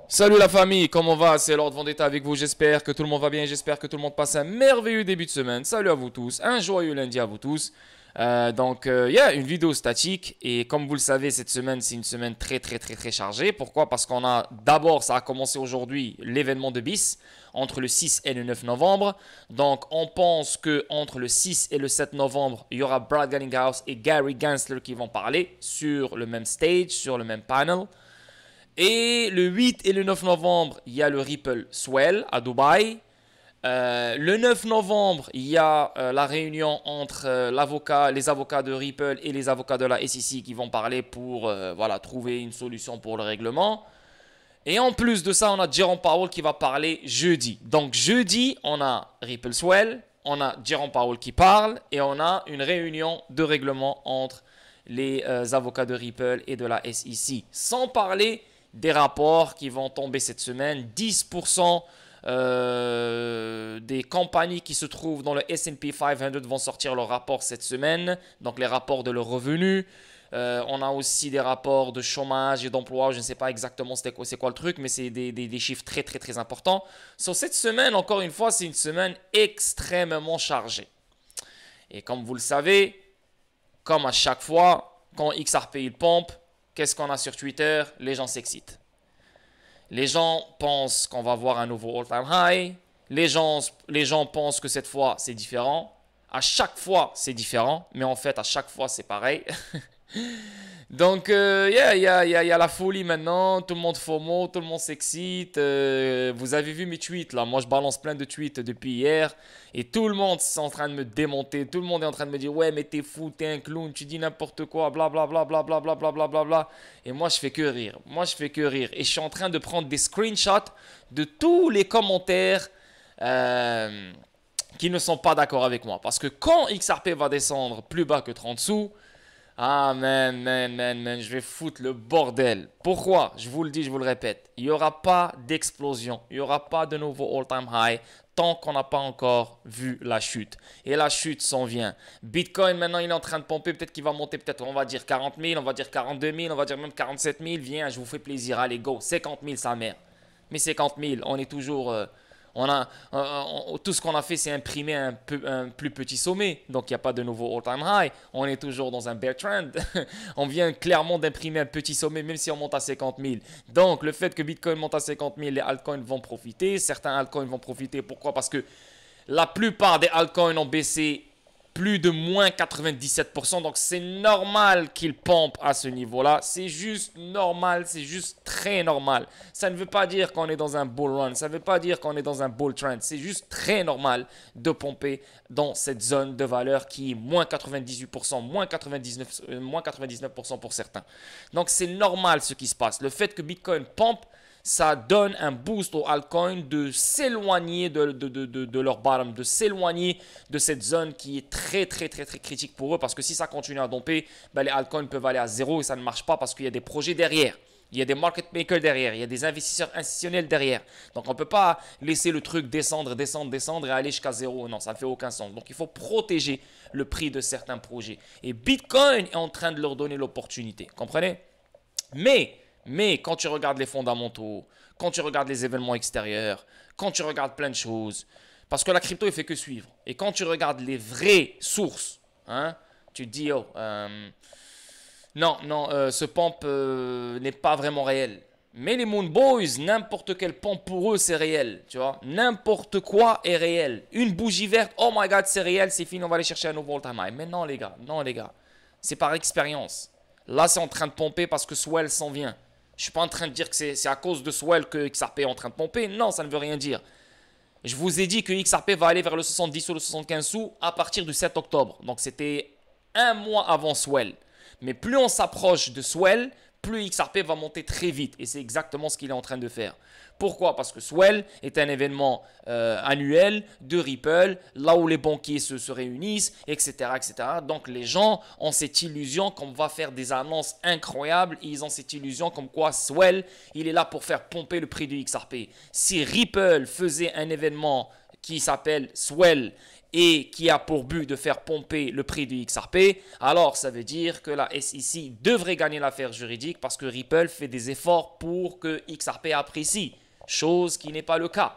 Salut la famille, comment va? C'est Lord Vendetta avec vous, j'espère que tout le monde va bien, j'espère que tout le monde passe un merveilleux début de semaine. Salut à vous tous, un joyeux lundi à vous tous. Une vidéo statique et comme vous le savez, cette semaine c'est une semaine très chargée. Pourquoi? Parce qu'on a d'abord, ça a commencé aujourd'hui, l'événement de BIS entre le 6 et le 9 novembre. Donc on pense que entre le 6 et le 7 novembre, il y aura Brad Garlinghouse et Gary Gensler qui vont parler sur le même stage, sur le même panel. Et le 8 et le 9 novembre, il y a le Ripple Swell à Dubaï. Le 9 novembre, il y a la réunion entre les avocats de Ripple et les avocats de la SEC qui vont parler pour trouver une solution pour le règlement. Et en plus de ça, on a Jerome Powell qui va parler jeudi. Donc jeudi, on a Ripple Swell, on a Jerome Powell qui parle et on a une réunion de règlement entre les avocats de Ripple et de la SEC. Sans parler des rapports qui vont tomber cette semaine. 10% des compagnies qui se trouvent dans le S&P 500 vont sortir leurs rapports cette semaine, donc les rapports de leurs revenus. On a aussi des rapports de chômage et d'emploi, je ne sais pas exactement c'est quoi le truc, mais c'est des chiffres très importants. Sur cette semaine, encore une fois, c'est une semaine extrêmement chargée. Et comme vous le savez, comme à chaque fois, quand XRP il pompe, qu'est-ce qu'on a sur Twitter? Les gens s'excitent. Les gens pensent qu'on va voir un nouveau all-time high. Les gens pensent que cette fois, c'est différent. À chaque fois, c'est différent. Mais en fait, à chaque fois, c'est pareil. Donc, il y a la folie maintenant. Tout le monde FOMO, tout le monde s'excite. Vous avez vu mes tweets là. Moi, je balance plein de tweets depuis hier. Et tout le monde est en train de me démonter. Tout le monde est en train de me dire ouais, mais t'es fou, t'es un clown, tu dis n'importe quoi, blablabla, blablabla, blablabla. Et moi, je fais que rire. Et je suis en train de prendre des screenshots de tous les commentaires qui ne sont pas d'accord avec moi. Parce que quand XRP va descendre plus bas que 30 sous, ah man, je vais foutre le bordel. Pourquoi? Je vous le dis, je vous le répète. Il n'y aura pas d'explosion. Il n'y aura pas de nouveau all-time high tant qu'on n'a pas encore vu la chute. Et la chute s'en vient. Bitcoin, maintenant, il est en train de pomper. Peut-être qu'il va monter, peut-être, on va dire 40 000, on va dire 42 000, on va dire même 47 000. Viens, je vous fais plaisir. Allez, go. 50 000, sa mère. Mais 50 000, on est toujours... tout ce qu'on a fait, c'est imprimer un plus petit sommet. Donc, il n'y a pas de nouveau all-time high. On est toujours dans un bear trend. On vient clairement d'imprimer un petit sommet, même si on monte à 50 000. Donc, le fait que Bitcoin monte à 50 000, les altcoins vont profiter. Certains altcoins vont profiter. Pourquoi? Parce que la plupart des altcoins ont baissé plus de moins 97%. Donc, c'est normal qu'ils pompent à ce niveau-là. C'est juste normal. C'est juste très normal. Ça ne veut pas dire qu'on est dans un bull run. Ça ne veut pas dire qu'on est dans un bull trend. C'est juste très normal de pomper dans cette zone de valeur qui est moins 98%, moins 99% pour certains. Donc, c'est normal ce qui se passe. Le fait que Bitcoin pompe, ça donne un boost aux altcoins de s'éloigner de leur bottom, de s'éloigner de cette zone qui est très critique pour eux. Parce que si ça continue à domper, ben les altcoins peuvent aller à zéro et ça ne marche pas parce qu'il y a des projets derrière. Il y a des market makers derrière, il y a des investisseurs institutionnels derrière. Donc on ne peut pas laisser le truc descendre et aller jusqu'à zéro. Non, ça ne fait aucun sens. Donc il faut protéger le prix de certains projets. Et Bitcoin est en train de leur donner l'opportunité. Comprenez? Mais quand tu regardes les fondamentaux, quand tu regardes les événements extérieurs, quand tu regardes plein de choses, parce que la crypto, il fait que suivre. Et quand tu regardes les vraies sources, hein, tu te dis, oh, ce pompe n'est pas vraiment réel. Mais les Moon Boys, n'importe quel pompe pour eux, c'est réel. Tu vois, n'importe quoi est réel. Une bougie verte, oh my god, c'est réel, c'est fini, on va aller chercher un nouveau all-time high. Mais non, les gars, c'est par expérience. Là, c'est en train de pomper parce que Swell s'en vient. Je ne suis pas en train de dire que c'est à cause de Swell que XRP est en train de pomper. Non, ça ne veut rien dire. Je vous ai dit que XRP va aller vers le 70 ou le 75 sous à partir du 7 octobre. Donc, c'était un mois avant Swell. Mais plus on s'approche de Swell, plus XRP va monter très vite. Et c'est exactement ce qu'il est en train de faire. Pourquoi? Parce que Swell est un événement annuel de Ripple, là où les banquiers se réunissent, etc. Donc les gens ont cette illusion qu'on va faire des annonces incroyables. Et ils ont cette illusion comme quoi Swell, il est là pour faire pomper le prix du XRP. Si Ripple faisait un événement qui s'appelle Swell et qui a pour but de faire pomper le prix du XRP, alors ça veut dire que la SEC devrait gagner l'affaire juridique parce que Ripple fait des efforts pour que XRP apprécie, chose qui n'est pas le cas.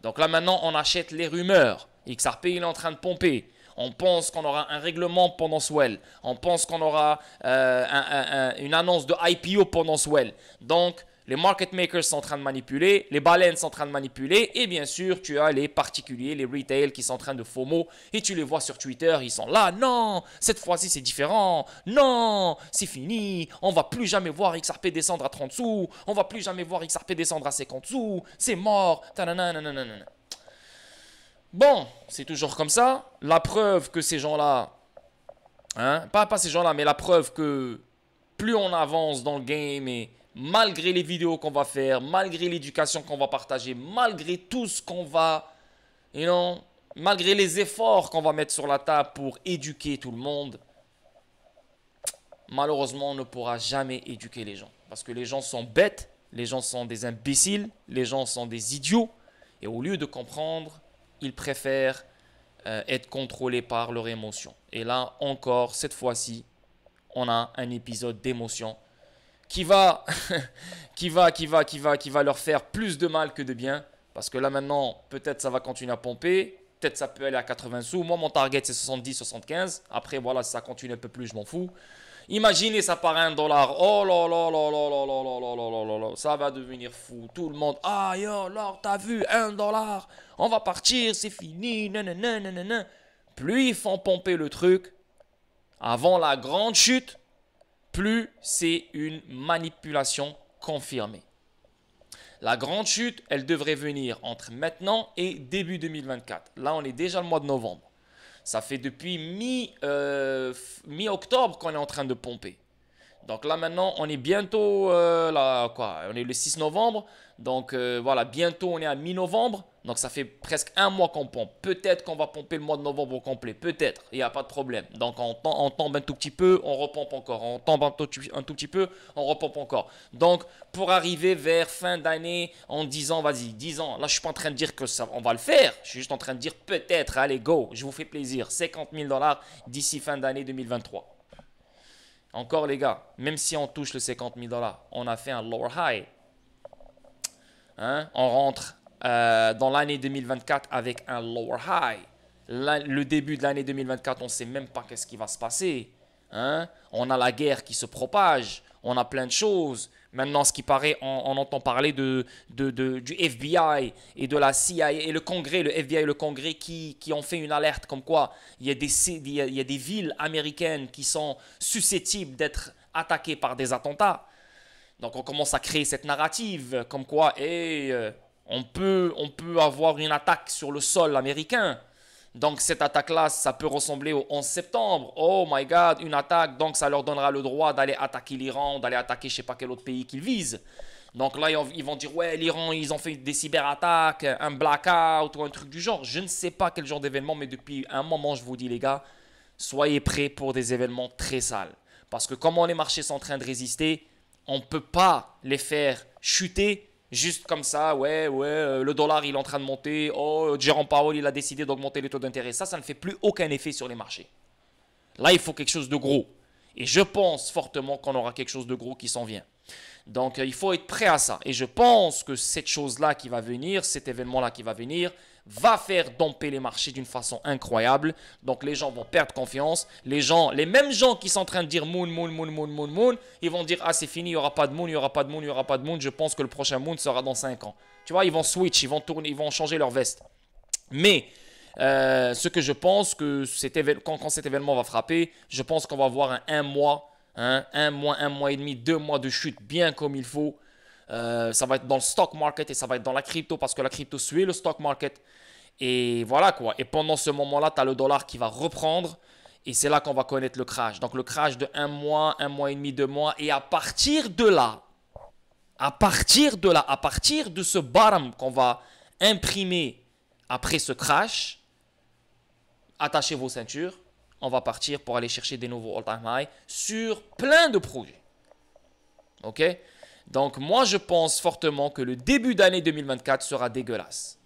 Donc là maintenant on achète les rumeurs, XRP il est en train de pomper. On pense qu'on aura un règlement pendant Swell. On pense qu'on aura une annonce de IPO pendant Swell. Donc, les market makers sont en train de manipuler, les baleines sont en train de manipuler, et bien sûr, tu as les particuliers, les retail qui sont en train de FOMO, et tu les vois sur Twitter, ils sont là, non, cette fois-ci c'est différent, non, c'est fini, on va plus jamais voir XRP descendre à 30 sous, on va plus jamais voir XRP descendre à 50 sous, c'est mort, tananana. Bon, c'est toujours comme ça. La preuve que ces gens-là, pas ces gens-là, mais la preuve que plus on avance dans le game et malgré les vidéos qu'on va faire, malgré l'éducation qu'on va partager, malgré tout ce qu'on va, malgré les efforts qu'on va mettre sur la table pour éduquer tout le monde, malheureusement, on ne pourra jamais éduquer les gens. Parce que les gens sont bêtes, les gens sont des imbéciles, les gens sont des idiots. Et au lieu de comprendre, ils préfèrent être contrôlés par leurs émotions. Et là, encore, cette fois-ci, on a un épisode d'émotion qui va leur faire plus de mal que de bien. Parce que là, maintenant, peut-être ça va continuer à pomper. Peut-être ça peut aller à 80 sous. Moi, mon target, c'est 70, 75. Après, voilà, si ça continue un peu plus, je m'en fous. Imaginez, ça part à $1. Oh là là là là là là là là là là là. Ça va devenir fou. Tout le monde. Ah yo, alors t'as vu, $1. On va partir, c'est fini. Nanana, nanana. Plus ils font pomper le truc avant la grande chute, plus c'est une manipulation confirmée. La grande chute, elle devrait venir entre maintenant et début 2024. Là, on est déjà le mois de novembre. Ça fait depuis mi-octobre qu'on est en train de pomper. Donc là maintenant, on est bientôt, on est le 6 novembre. Donc voilà, bientôt on est à mi-novembre. Donc ça fait presque un mois qu'on pompe. Peut-être qu'on va pomper le mois de novembre au complet. Peut-être, il n'y a pas de problème. Donc on tombe un tout petit peu, on repompe encore. On tombe un tout petit peu, on repompe encore. Donc pour arriver vers fin d'année en 10 ans, vas-y, 10 ans. Là je ne suis pas en train de dire que ça, on va le faire. Je suis juste en train de dire peut-être, allez go, je vous fais plaisir. $50 000 d'ici fin d'année 2023. Encore les gars, même si on touche le $50 000, on a fait un lower high. On rentre dans l'année 2024 avec un lower high. Le début de l'année 2024, on ne sait même pas qu'est-ce qui va se passer. On a la guerre qui se propage, on a plein de choses. Maintenant, ce qui paraît, on entend parler du FBI et de la CIA et le Congrès, le FBI et le Congrès qui ont fait une alerte comme quoi il y a des villes américaines qui sont susceptibles d'être attaquées par des attentats. Donc, on commence à créer cette narrative comme quoi on peut avoir une attaque sur le sol américain. Donc cette attaque-là, ça peut ressembler au 11 septembre. Oh my God, une attaque. Donc ça leur donnera le droit d'aller attaquer l'Iran, d'aller attaquer je ne sais pas quel autre pays qu'ils visent. Donc là, ils vont dire, ouais, l'Iran, ils ont fait des cyberattaques, un blackout ou un truc du genre. Je ne sais pas quel genre d'événement, mais depuis un moment, je vous dis les gars, soyez prêts pour des événements très sales. Parce que comme les marchés sont en train de résister, on ne peut pas les faire chuter juste comme ça, le dollar il est en train de monter, oh, Jérôme Powell il a décidé d'augmenter les taux d'intérêt. Ça ne fait plus aucun effet sur les marchés. Là, il faut quelque chose de gros. Et je pense fortement qu'on aura quelque chose de gros qui s'en vient. Donc, il faut être prêt à ça. Et je pense que cette chose-là qui va venir, cet événement-là qui va venir, va faire domper les marchés d'une façon incroyable. Donc, les gens vont perdre confiance. Les mêmes gens qui sont en train de dire moon, ils vont dire, ah, c'est fini, il n'y aura pas de moon, il n'y aura pas de moon, il n'y aura pas de moon. Je pense que le prochain moon sera dans 5 ans. Tu vois, ils vont switch, ils vont tourner, ils vont changer leur veste. Mais ce que je pense que quand cet événement va frapper, je pense qu'on va avoir un mois, un mois et demi, 2 mois de chute bien comme il faut. Ça va être dans le stock market et ça va être dans la crypto parce que la crypto suit le stock market. Et voilà quoi. Et pendant ce moment-là, tu as le dollar qui va reprendre et c'est là qu'on va connaître le crash. Donc le crash de un mois et demi, 2 mois. Et à partir de ce bottom qu'on va imprimer après ce crash, attachez vos ceintures. On va partir pour aller chercher des nouveaux all-time high sur plein de projets. Ok? Donc, moi, je pense fortement que le début d'année 2024 sera dégueulasse.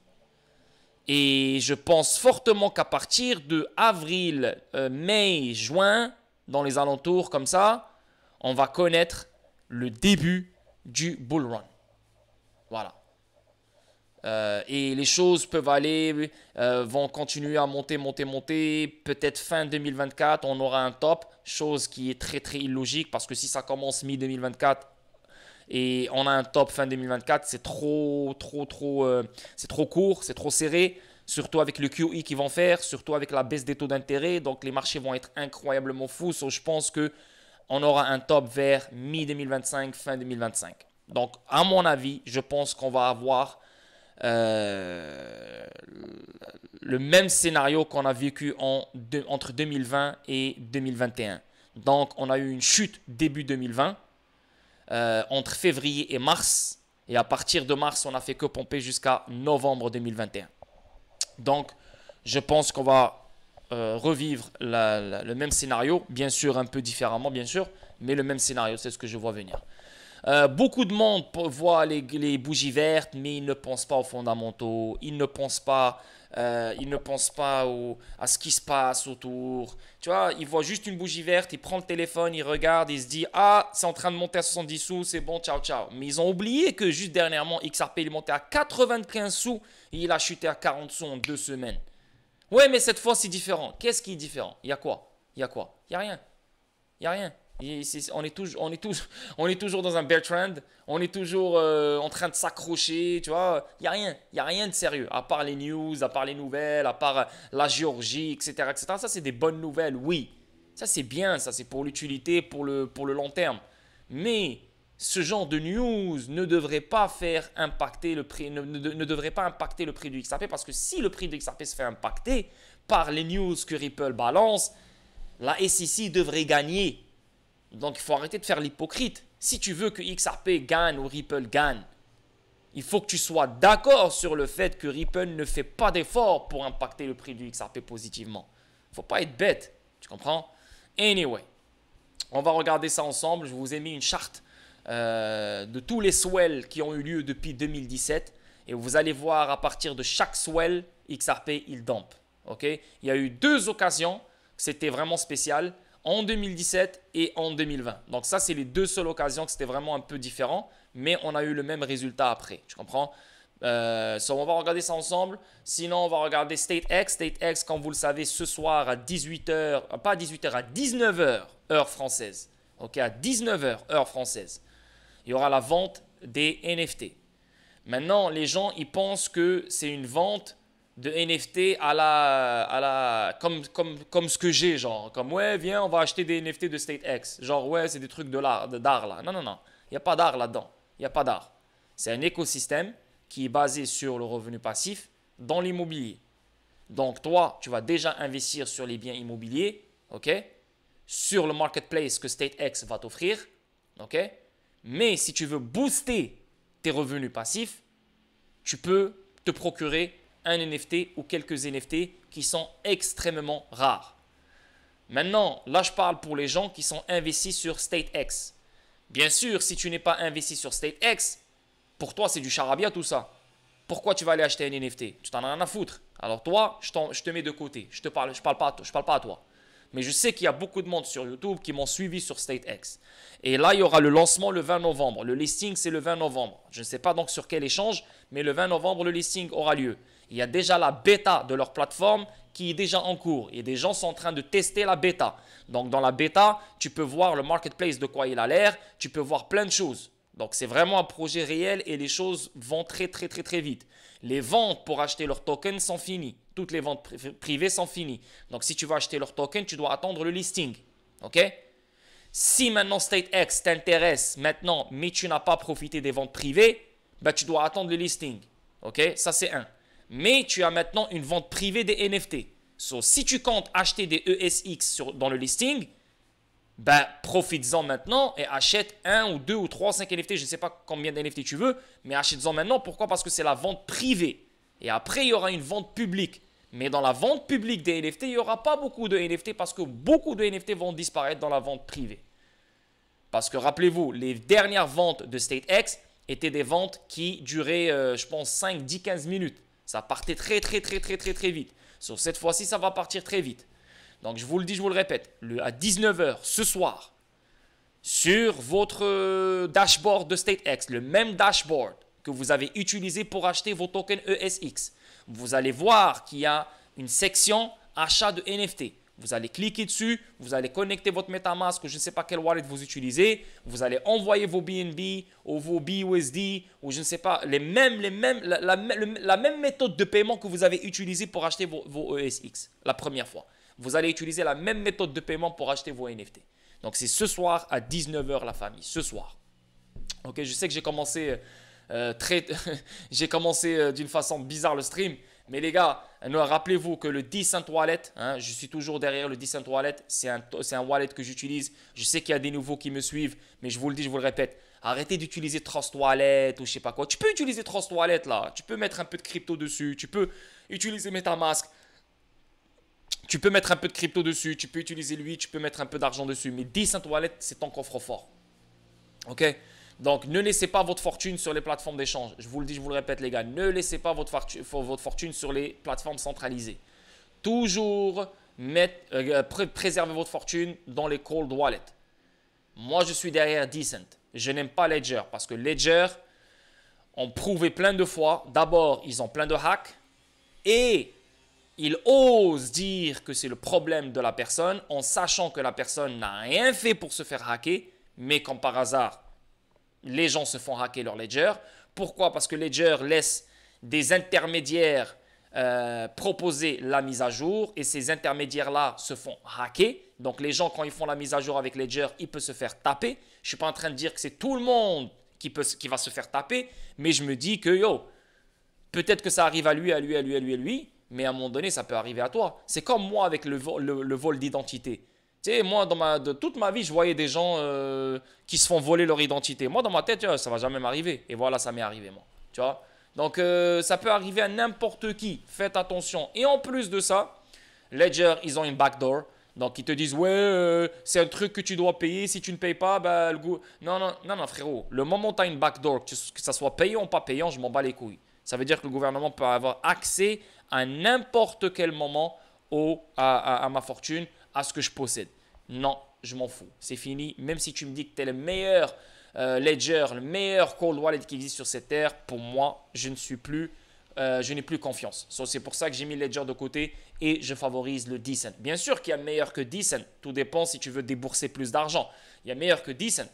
Et je pense fortement qu'à partir de avril, mai, juin, dans les alentours comme ça, on va connaître le début du bull run. Voilà. Et les choses peuvent aller, vont continuer à monter, monter, monter. Peut-être fin 2024, on aura un top, chose qui est très, très illogique parce que si ça commence mi-2024 et on a un top fin 2024, c'est c'est trop court, c'est trop serré. Surtout avec le QE qu'ils vont faire, surtout avec la baisse des taux d'intérêt. Donc les marchés vont être incroyablement fous. So, je pense qu'on aura un top vers mi-2025, fin 2025. Donc à mon avis, je pense qu'on va avoir le même scénario qu'on a vécu entre 2020 et 2021. Donc on a eu une chute début 2020 entre février et mars. Et à partir de mars, on n'a fait que pomper jusqu'à novembre 2021. Donc, je pense qu'on va revivre le même scénario, bien sûr un peu différemment, bien sûr, mais le même scénario, c'est ce que je vois venir. Beaucoup de monde voit les bougies vertes, mais ils ne pensent pas aux fondamentaux, ils ne pensent pas, à ce qui se passe autour. Tu vois, ils voient juste une bougie verte, ils prennent le téléphone, ils regardent, ils se disent ah, c'est en train de monter à 70 sous, c'est bon, ciao, ciao. Mais ils ont oublié que juste dernièrement, XRP il est monté à 95 sous et il a chuté à 40 sous en 2 semaines. Ouais, mais cette fois c'est différent. Qu'est-ce qui est différent? Il y a quoi? Il y a quoi? Il n'y a rien. Il n'y a rien. On est toujours dans un bear trend, on est toujours en train de s'accrocher, tu vois. Il n'y a rien de sérieux, à part les news, à part les nouvelles, à part la Géorgie, etc. etc. Ça, c'est des bonnes nouvelles, oui. Ça, c'est bien, ça, c'est pour l'utilité, pour le long terme. Mais ce genre de news ne devrait pas faire impacter le prix, ne devrait pas impacter le prix du XRP, parce que si le prix du XRP se fait impacter par les news que Ripple balance, la SEC devrait gagner. Donc, il faut arrêter de faire l'hypocrite. Si tu veux que XRP gagne ou Ripple gagne, il faut que tu sois d'accord sur le fait que Ripple ne fait pas d'effort pour impacter le prix du XRP positivement. Il ne faut pas être bête. Tu comprends? Anyway, on va regarder ça ensemble. Je vous ai mis une charte de tous les swells qui ont eu lieu depuis 2017. Et vous allez voir à partir de chaque swell, XRP, il dump. Okay? Il y a eu 2 occasions. C'était vraiment spécial. En 2017 et en 2020. Donc ça, c'est les 2 seules occasions que c'était vraiment un peu différent, mais on a eu le même résultat après. Tu comprends? On va regarder ça ensemble. Sinon, on va regarder StateX. StateX, comme vous le savez, ce soir à 18h, pas à 18h, à 19h, heure française. Ok, à 19h, heure française. Il y aura la vente des NFT. Maintenant, les gens, ils pensent que c'est une vente de NFT comme ce que j'ai, genre, comme ouais, viens, on va acheter des NFT de StateX. Genre, ouais, c'est des trucs d'art là. Non, non, non. Il n'y a pas d'art là-dedans. Il n'y a pas d'art. C'est un écosystème qui est basé sur le revenu passif dans l'immobilier. Donc, toi, tu vas déjà investir sur les biens immobiliers, ok, sur le marketplace que StateX va t'offrir, ok. Mais si tu veux booster tes revenus passifs, tu peux te procurer un NFT ou quelques NFT qui sont extrêmement rares. Maintenant, là, je parle pour les gens qui sont investis sur StateX. Bien sûr, si tu n'es pas investi sur StateX, pour toi, c'est du charabia tout ça. Pourquoi tu vas aller acheter un NFT? Tu t'en as rien à foutre. Alors toi, je te mets de côté. Je parle pas à toi. Mais je sais qu'il y a beaucoup de monde sur YouTube qui m'ont suivi sur StateX. Et là, il y aura le lancement le 20 novembre. Le listing, c'est le 20 novembre. Je ne sais pas donc sur quel échange, mais le 20 novembre, le listing aura lieu. Il y a déjà la bêta de leur plateforme qui est déjà en cours. Et des gens sont en train de tester la bêta. Donc, dans la bêta, tu peux voir le marketplace de quoi il a l'air. Tu peux voir plein de choses. Donc, c'est vraiment un projet réel et les choses vont très, très, très, très vite. Les ventes pour acheter leurs tokens sont finies. Toutes les ventes privées sont finies. Donc, si tu veux acheter leurs tokens, tu dois attendre le listing. OK? Si maintenant StateX t'intéresse maintenant, mais tu n'as pas profité des ventes privées, ben, tu dois attendre le listing. OK? Ça, c'est un. Mais tu as maintenant une vente privée des NFT. So, si tu comptes acheter des ESX dans le listing, ben, profites-en maintenant et achète 1 ou 2 ou 3 ou 5 NFT. Je ne sais pas combien d'NFT tu veux, mais achète-en maintenant. Pourquoi? Parce que c'est la vente privée. Et après, il y aura une vente publique. Mais dans la vente publique des NFT, il n'y aura pas beaucoup de NFT parce que beaucoup de NFT vont disparaître dans la vente privée. Parce que rappelez-vous, les dernières ventes de StateX étaient des ventes qui duraient, je pense, 5, 10, 15 minutes. Ça partait très vite. Sur cette fois-ci, ça va partir très vite. Donc je vous le dis, je vous le répète, à 19 h ce soir, sur votre dashboard de StateX, le même dashboard que vous avez utilisé pour acheter vos tokens ESX, vous allez voir qu'il y a une section achat de NFT. Vous allez cliquer dessus, vous allez connecter votre MetaMask ou je ne sais pas quel wallet vous utilisez. Vous allez envoyer vos BNB ou vos BUSD ou je ne sais pas, la même méthode de paiement que vous avez utilisée pour acheter vos ESX la première fois. Vous allez utiliser la même méthode de paiement pour acheter vos NFT. Donc c'est ce soir à 19 h la famille, ce soir. Ok, je sais que j'ai commencé j'ai commencé d'une façon bizarre le stream. Mais les gars, rappelez-vous que le Decent Wallet, je suis toujours derrière le Decent Wallet, c'est un wallet que j'utilise. Je sais qu'il y a des nouveaux qui me suivent, mais je vous le dis, je vous le répète, arrêtez d'utiliser Trust Wallet ou je sais pas quoi. Tu peux utiliser Trust Wallet là, tu peux mettre un peu de crypto dessus, tu peux utiliser MetaMask, tu peux mettre un peu de crypto dessus, tu peux utiliser lui, tu peux mettre un peu d'argent dessus. Mais Decent Wallet, c'est ton coffre-fort. Ok? Donc, ne laissez pas votre fortune sur les plateformes d'échange. Je vous le dis, je vous le répète, les gars. Ne laissez pas votre fortune sur les plateformes centralisées. Toujours préservez votre fortune dans les cold wallets. Moi, je suis derrière Decent. Je n'aime pas Ledger parce que Ledger ont prouvé plein de fois. D'abord, ils ont plein de hacks et ils osent dire que c'est le problème de la personne en sachant que la personne n'a rien fait pour se faire hacker, mais comme par hasard, les gens se font hacker leur Ledger. Pourquoi? Parce que Ledger laisse des intermédiaires proposer la mise à jour et ces intermédiaires-là se font hacker. Donc les gens, quand ils font la mise à jour avec Ledger, ils peuvent se faire taper. Je ne suis pas en train de dire que c'est tout le monde qui va se faire taper, mais je me dis que peut-être que ça arrive à lui, mais à un moment donné, ça peut arriver à toi. C'est comme moi avec le vol d'identité. Tu sais, moi, de toute ma vie, je voyais des gens qui se font voler leur identité. Moi, dans ma tête, ça ne va jamais m'arriver. Et voilà, ça m'est arrivé, moi. Tu vois? Donc, ça peut arriver à n'importe qui. Faites attention. Et en plus de ça, Ledger, ils ont une backdoor. Donc, ils te disent, ouais, c'est un truc que tu dois payer. Si tu ne payes pas, bah, non, frérot. Le moment où tu as une backdoor, que ça soit payant ou pas payant, je m'en bats les couilles. Ça veut dire que le gouvernement peut avoir accès à n'importe quel moment à ma fortune, à ce que je possède. Non, je m'en fous. C'est fini. Même si tu me dis que tu es le meilleur Ledger, le meilleur cold wallet qui existe sur cette terre, pour moi, je n'ai plus confiance. C'est pour ça que j'ai mis Ledger de côté et je favorise le Decent. Bien sûr qu'il y a meilleur que Decent. Tout dépend si tu veux débourser plus d'argent. Il y a meilleur que Decent.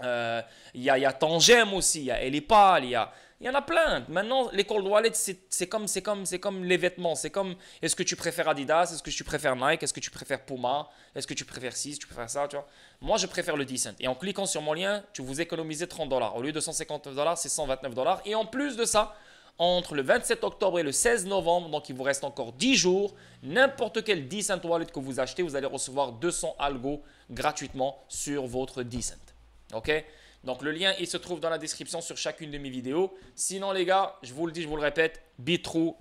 Il y a Tangem aussi, il y a Elipal, il y en a plein. Maintenant, les cold wallets, c'est comme les vêtements. C'est comme, est-ce que tu préfères Adidas, est-ce que tu préfères Nike, est-ce que tu préfères Puma, est-ce que tu préfères ci, tu préfères ça, tu vois. Moi, je préfère le Decent. Et en cliquant sur mon lien, tu vous économisez $30. Au lieu de $159, c'est $129. Et en plus de ça, entre le 27 octobre et le 16 novembre, donc il vous reste encore 10 jours, n'importe quel Decent wallet que vous achetez, vous allez recevoir 200 algos gratuitement sur votre Decent. Ok? Donc le lien, il se trouve dans la description sur chacune de mes vidéos. Sinon les gars, je vous le dis, je vous le répète, Bitrue.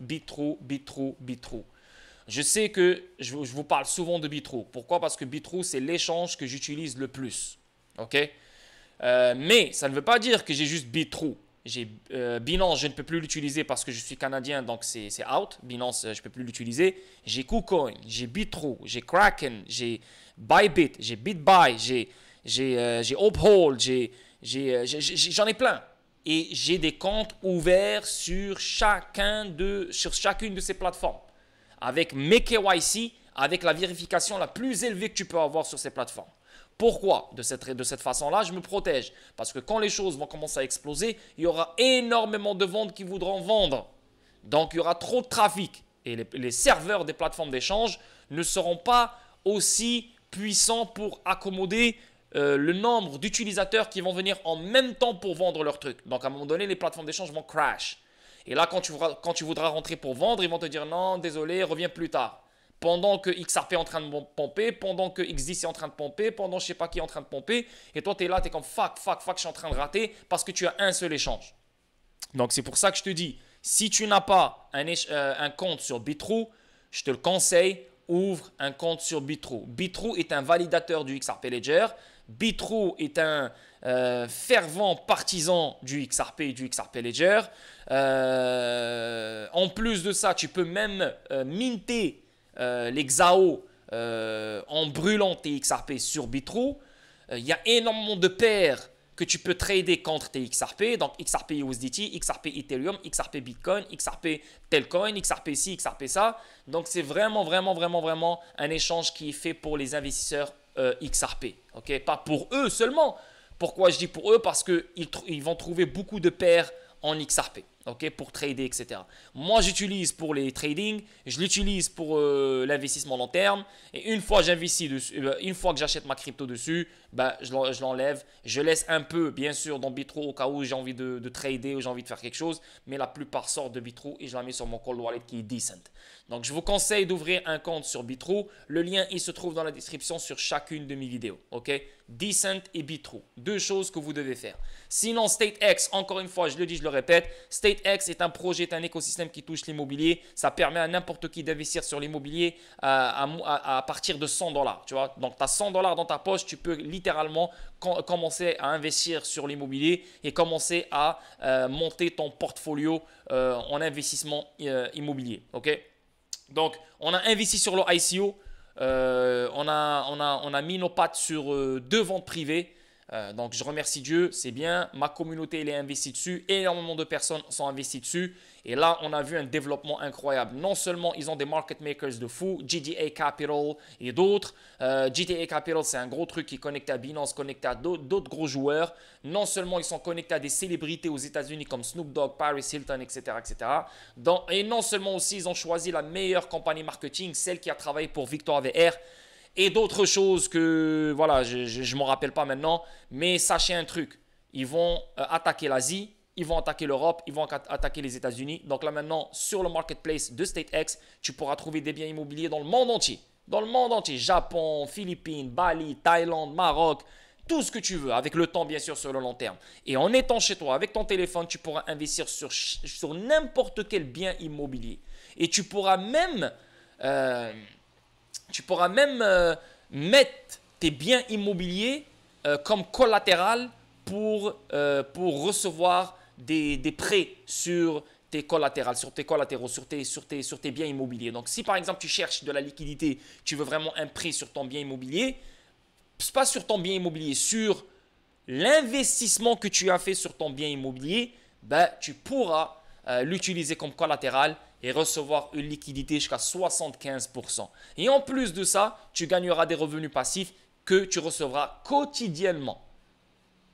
Je sais que je vous parle souvent de Bitrue. Pourquoi? Parce que Bitrue, c'est l'échange que j'utilise le plus. Ok? Mais ça ne veut pas dire que j'ai juste Bitrue. Binance, je ne peux plus l'utiliser parce que je suis canadien, donc c'est out. Binance, je ne peux plus l'utiliser. J'ai KuCoin, j'ai Bitrue, j'ai Kraken, j'ai Bybit, j'ai BitBuy, j'ai Uphold, j'en ai plein. Et j'ai des comptes ouverts sur chacune de ces plateformes. Avec mes KYC, avec la vérification la plus élevée que tu peux avoir sur ces plateformes. Pourquoi? De cette façon-là, je me protège. Parce que quand les choses vont commencer à exploser, il y aura énormément de ventes qui voudront vendre. Donc, il y aura trop de trafic. Et les serveurs des plateformes d'échange ne seront pas aussi puissants pour accommoder le nombre d'utilisateurs qui vont venir en même temps pour vendre leurs trucs. Donc, à un moment donné, les plateformes d'échange vont crash. Et là, quand tu voudras rentrer pour vendre, ils vont te dire non, désolé, reviens plus tard. Pendant que XRP est en train de pomper, pendant que XDC est en train de pomper, pendant je sais pas qui est en train de pomper. Et toi, tu es là, tu es comme fuck, je suis en train de rater parce que tu as un seul échange. Donc, c'est pour ça que je te dis, si tu n'as pas un compte sur Bitrue, je te le conseille, ouvre un compte sur Bitrue. Bitrue est un validateur du XRP Ledger. Bitrou est un fervent partisan du XRP et du XRP Ledger. En plus de ça, tu peux même minter les XAO en brûlant tes XRP sur Bitrou. Il y a énormément de paires que tu peux trader contre tes XRP, donc XRP USDT, XRP Ethereum, XRP Bitcoin, XRP Telcoin, XRP ci, XRP ça. Donc c'est vraiment un échange qui est fait pour les investisseurs XRP, ok? Pas pour eux seulement. Pourquoi je dis pour eux? Parce qu'ils vont trouver beaucoup de paires en XRP, ok, pour trader, etc. Moi, j'utilise pour les trading, je l'utilise pour l'investissement long terme. Et une fois j'investis dessus, une fois que j'achète ma crypto dessus, ben, je l'enlève. Je laisse un peu, bien sûr, dans Bitrou au cas où j'ai envie de trader ou j'ai envie de faire quelque chose. Mais la plupart sortent de Bitrou et je la mets sur mon cold wallet qui est decent. Donc, je vous conseille d'ouvrir un compte sur Bitrou. Le lien, il se trouve dans la description sur chacune de mes vidéos, ok? Decent et Bitrou, deux choses que vous devez faire. Sinon, StateX, encore une fois, je le dis, je le répète, StateX est un projet, est un écosystème qui touche l'immobilier. Ça permet à n'importe qui d'investir sur l'immobilier à partir de $100. Tu vois? Donc, tu as $100 dans ta poche, tu peux littéralement commencer à investir sur l'immobilier et commencer à monter ton portfolio en investissement immobilier. Ok? Donc, on a investi sur le ICO. On a mis nos pattes sur deux ventes privées. Donc, je remercie Dieu, c'est bien. Ma communauté, elle est investie dessus. Énormément de personnes sont investies dessus. Et là, on a vu un développement incroyable. Non seulement ils ont des market makers de fou, GDA Capital et d'autres. GDA Capital, c'est un gros truc qui est connecté à Binance, connecté à d'autres gros joueurs. Non seulement ils sont connectés à des célébrités aux États-Unis comme Snoop Dogg, Paris Hilton, etc. etc. Et non seulement aussi, ils ont choisi la meilleure compagnie marketing, celle qui a travaillé pour Victor VR. Et d'autres choses que, voilà, je ne m'en rappelle pas maintenant. Mais sachez un truc, ils vont attaquer l'Asie, ils vont attaquer l'Europe, ils vont attaquer les États-Unis. Donc là maintenant, sur le marketplace de StateX, tu pourras trouver des biens immobiliers dans le monde entier. Dans le monde entier, Japon, Philippines, Bali, Thaïlande, Maroc, tout ce que tu veux, avec le temps bien sûr sur le long terme. Et en étant chez toi, avec ton téléphone, tu pourras investir sur n'importe quel bien immobilier. Et tu pourras même... mettre tes biens immobiliers comme collatéral pour recevoir des prêts sur tes collatéraux, sur tes biens immobiliers. Donc, si par exemple tu cherches de la liquidité, tu veux vraiment un prêt sur ton bien immobilier, pas sur ton bien immobilier, sur l'investissement que tu as fait sur ton bien immobilier, ben, tu pourras l'utiliser comme collatéral et recevoir une liquidité jusqu'à 75%. Et en plus de ça, tu gagneras des revenus passifs que tu recevras quotidiennement.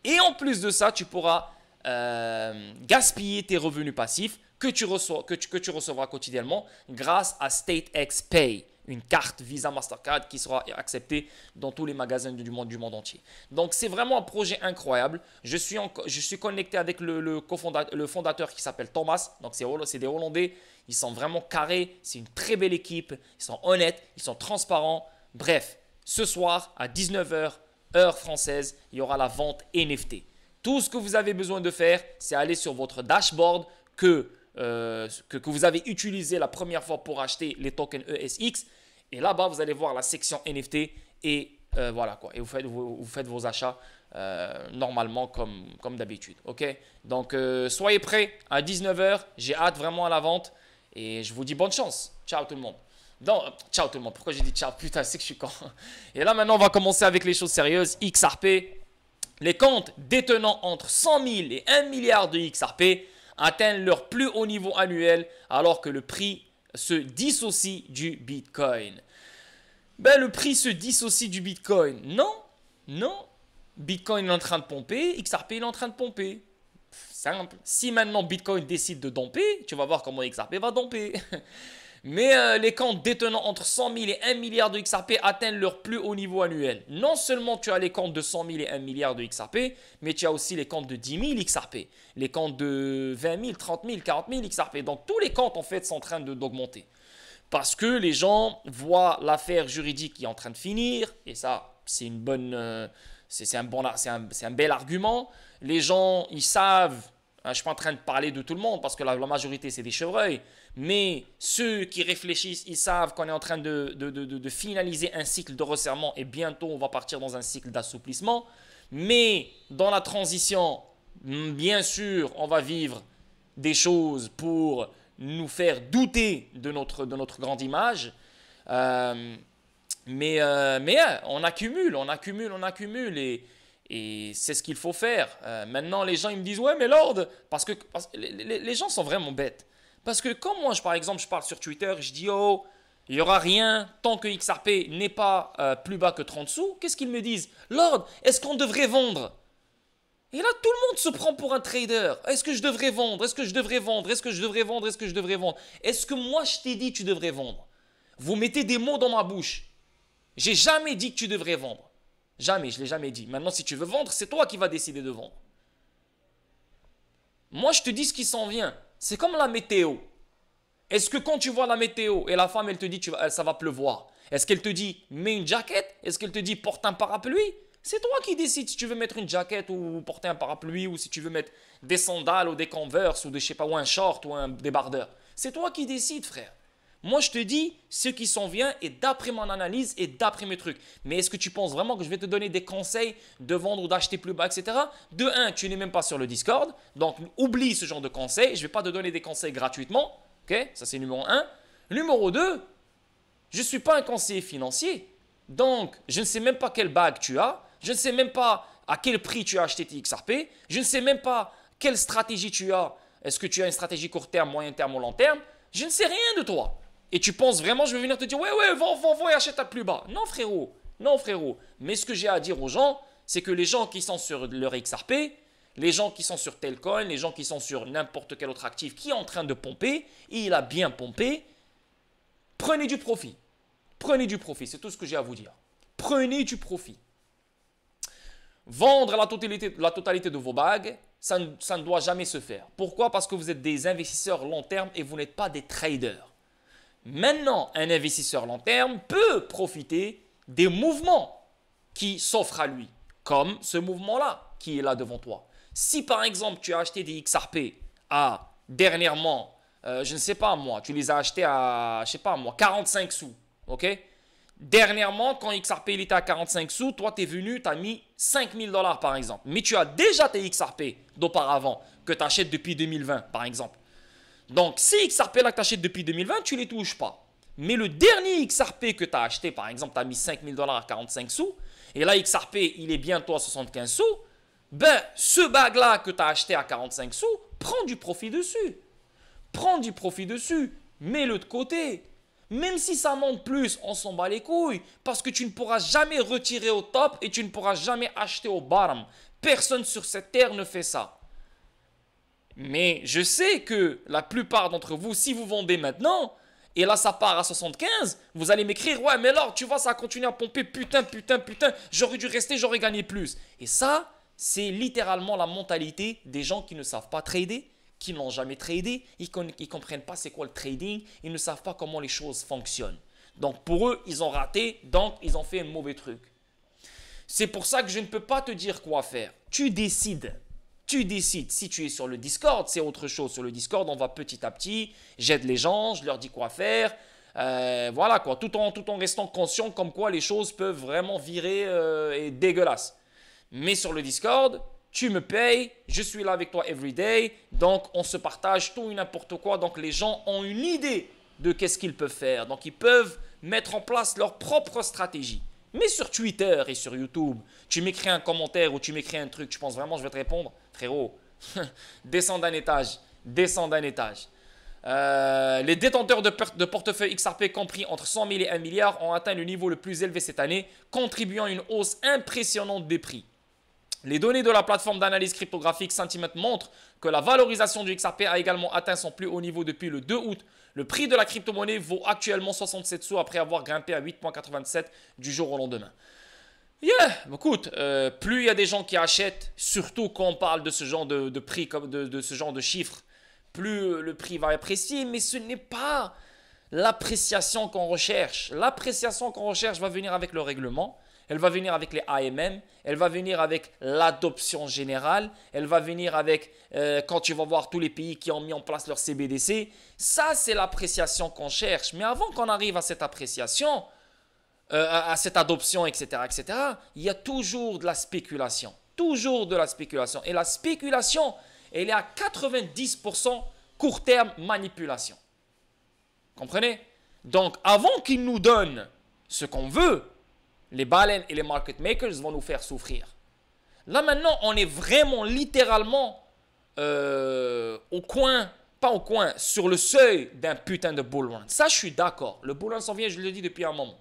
Et en plus de ça, tu pourras gaspiller tes revenus passifs que tu recevras quotidiennement grâce à StateX Pay, une carte Visa Mastercard qui sera acceptée dans tous les magasins du monde entier. Donc, c'est vraiment un projet incroyable. Je suis connecté avec le fondateur qui s'appelle Thomas. Donc, c'est des Hollandais. Ils sont vraiment carrés. C'est une très belle équipe. Ils sont honnêtes. Ils sont transparents. Bref, ce soir à 19 h, heure française, il y aura la vente NFT. Tout ce que vous avez besoin de faire, c'est aller sur votre dashboard que vous avez utilisé la première fois pour acheter les tokens ESX. Et là-bas, vous allez voir la section NFT et voilà quoi. Et vous faites vos achats normalement comme d'habitude. Ok? Donc, soyez prêts à 19 h. J'ai hâte vraiment à la vente et je vous dis bonne chance. Ciao tout le monde. Ciao tout le monde. Pourquoi j'ai dit ciao? Putain, c'est que je suis con. Et là, maintenant, on va commencer avec les choses sérieuses. XRP. Les comptes détenant entre 100 000 et 1 milliard de XRP atteignent leur plus haut niveau annuel alors que le prix se dissocie du Bitcoin. Ben, le prix se dissocie du Bitcoin. Non. Bitcoin est en train de pomper, XRP est en train de pomper. Simple. Si maintenant Bitcoin décide de domper, tu vas voir comment XRP va domper. Mais les comptes détenant entre 100 000 et 1 milliard de XRP atteignent leur plus haut niveau annuel. Non seulement tu as les comptes de 100 000 et 1 milliard de XRP, mais tu as aussi les comptes de 10 000 XRP, les comptes de 20 000, 30 000, 40 000 XRP. Donc tous les comptes en fait sont en train d'augmenter. Parce que les gens voient l'affaire juridique qui est en train de finir, et ça c'est un bel argument. Les gens, ils savent Je ne suis pas en train de parler de tout le monde parce que la majorité, c'est des chevreuils. Mais ceux qui réfléchissent, ils savent qu'on est en train de finaliser un cycle de resserrement et bientôt, on va partir dans un cycle d'assouplissement. Mais dans la transition, bien sûr, on va vivre des choses pour nous faire douter de notre grande image. On accumule et c'est ce qu'il faut faire. Maintenant, les gens ils me disent ouais, mais Lord, parce que les gens sont vraiment bêtes. Parce que quand moi, par exemple, je parle sur Twitter, je dis oh, il n'y aura rien tant que XRP n'est pas plus bas que 30 sous. Qu'est-ce qu'ils me disent? Lord, est-ce qu'on devrait vendre? Et là, tout le monde se prend pour un trader. Est-ce que je devrais vendre? Est-ce que je devrais vendre? Est-ce que je devrais vendre? Est-ce que je devrais vendre? Est-ce que moi, je t'ai dit que tu devrais vendre? Vous mettez des mots dans ma bouche. J'ai jamais dit que tu devrais vendre. Jamais, je ne l'ai jamais dit. Maintenant, si tu veux vendre, c'est toi qui vas décider de vendre. Moi, je te dis ce qui s'en vient. C'est comme la météo. Est-ce que quand tu vois la météo et la femme, elle te dit ça va pleuvoir, est-ce qu'elle te dit mets une jaquette? Est-ce qu'elle te dit porte un parapluie? C'est toi qui décides si tu veux mettre une jaquette ou porter un parapluie ou si tu veux mettre des sandales ou des Converse ou je sais pas, ou un short ou un débardeur. C'est toi qui décides, frère. Moi, je te dis ce qui s'en vient et d'après mon analyse et d'après mes trucs. Mais est-ce que tu penses vraiment que je vais te donner des conseils de vendre ou d'acheter plus bas, etc. De un, tu n'es même pas sur le Discord. Donc, oublie ce genre de conseils. Je ne vais pas te donner des conseils gratuitement. Ok? Ça, c'est numéro 1. Numéro 2, je ne suis pas un conseiller financier. Donc, je ne sais même pas quelle bague tu as. Je ne sais même pas à quel prix tu as acheté tes XRP. Je ne sais même pas quelle stratégie tu as. Est-ce que tu as une stratégie court terme, moyen terme ou long terme? Je ne sais rien de toi. Et tu penses vraiment, je vais venir te dire, ouais, vends et achète à plus bas. Non, frérot. Non, frérot. Mais ce que j'ai à dire aux gens, c'est que les gens qui sont sur leur XRP, les gens qui sont sur Telcoin, les gens qui sont sur n'importe quel autre actif qui est en train de pomper, et il a bien pompé, prenez du profit. Prenez du profit, c'est tout ce que j'ai à vous dire. Prenez du profit. Vendre la totalité de vos bagues, ça ne doit jamais se faire. Pourquoi? Parce que vous êtes des investisseurs long terme et vous n'êtes pas des traders. Maintenant, un investisseur long terme peut profiter des mouvements qui s'offrent à lui, comme ce mouvement-là qui est là devant toi. Si par exemple tu as acheté des XRP à dernièrement, je ne sais pas moi, tu les as achetés à, je sais pas moi, 45 sous, ok? Dernièrement, quand XRP il était à 45 sous, toi tu es venu, tu as mis 5000 $ par exemple. Mais tu as déjà tes XRP d'auparavant que tu achètes depuis 2020 par exemple. Donc, si XRP là que tu achètes depuis 2020, tu ne les touches pas. Mais le dernier XRP que tu as acheté, par exemple, tu as mis 5000 $ à 45 sous, et là, XRP, il est bientôt à 75 sous, ben, ce bag-là que tu as acheté à 45 sous, prends du profit dessus. Prends du profit dessus, mets-le de côté. Même si ça monte plus, on s'en bat les couilles, parce que tu ne pourras jamais retirer au top et tu ne pourras jamais acheter au bottom. Personne sur cette terre ne fait ça. Mais je sais que la plupart d'entre vous, si vous vendez maintenant, et là ça part à 75, vous allez m'écrire, ouais mais alors tu vois ça continue à pomper, putain, j'aurais dû rester, j'aurais gagné plus. Et ça, c'est littéralement la mentalité des gens qui ne savent pas trader, qui n'ont jamais tradé, ils ne comprennent pas c'est quoi le trading, ils ne savent pas comment les choses fonctionnent. Donc pour eux, ils ont raté, donc ils ont fait un mauvais truc. C'est pour ça que je ne peux pas te dire quoi faire. Tu décides. Tu décides. Si tu es sur le Discord, c'est autre chose. Sur le Discord, on va petit à petit. J'aide les gens, je leur dis quoi faire. Voilà quoi. Tout en restant conscient comme quoi les choses peuvent vraiment virer et dégueulasses. Mais sur le Discord, tu me payes. Je suis là avec toi every day. Donc, on se partage tout et n'importe quoi. Donc, les gens ont une idée de qu'est-ce qu'ils peuvent faire. Donc, ils peuvent mettre en place leur propre stratégie. Mais sur Twitter et sur YouTube, tu m'écris un commentaire ou tu m'écris un truc, tu penses vraiment que je vais te répondre? Frérot, descends d'un étage, descends d'un étage. Les détenteurs de portefeuille XRP compris entre 100 000 et 1 milliard ont atteint le niveau le plus élevé cette année, contribuant à une hausse impressionnante des prix. Les données de la plateforme d'analyse cryptographique Sentiment montrent que la valorisation du XRP a également atteint son plus haut niveau depuis le 2 août. Le prix de la crypto-monnaie vaut actuellement 67 sous après avoir grimpé à 8,87 du jour au lendemain. Écoute, plus il y a des gens qui achètent, surtout quand on parle de ce genre de prix, de ce genre de chiffres, plus le prix va apprécier, mais ce n'est pas l'appréciation qu'on recherche. L'appréciation qu'on recherche va venir avec le règlement. elle va venir avec les AMM, elle va venir avec l'adoption générale, elle va venir avec quand tu vas voir tous les pays qui ont mis en place leur CBDC. Ça, c'est l'appréciation qu'on cherche. Mais avant qu'on arrive à cette appréciation, à cette adoption, etc., il y a toujours de la spéculation. Toujours de la spéculation. Et la spéculation, elle est à 90% court terme manipulation. Comprenez? Donc, avant qu'ils nous donnent ce qu'on veut, les baleines et les market makers vont nous faire souffrir. Là, maintenant, on est vraiment littéralement au coin, pas au coin, sur le seuil d'un putain de bull run. Ça, je suis d'accord. Le bull run s'en vient, je le dis depuis un moment.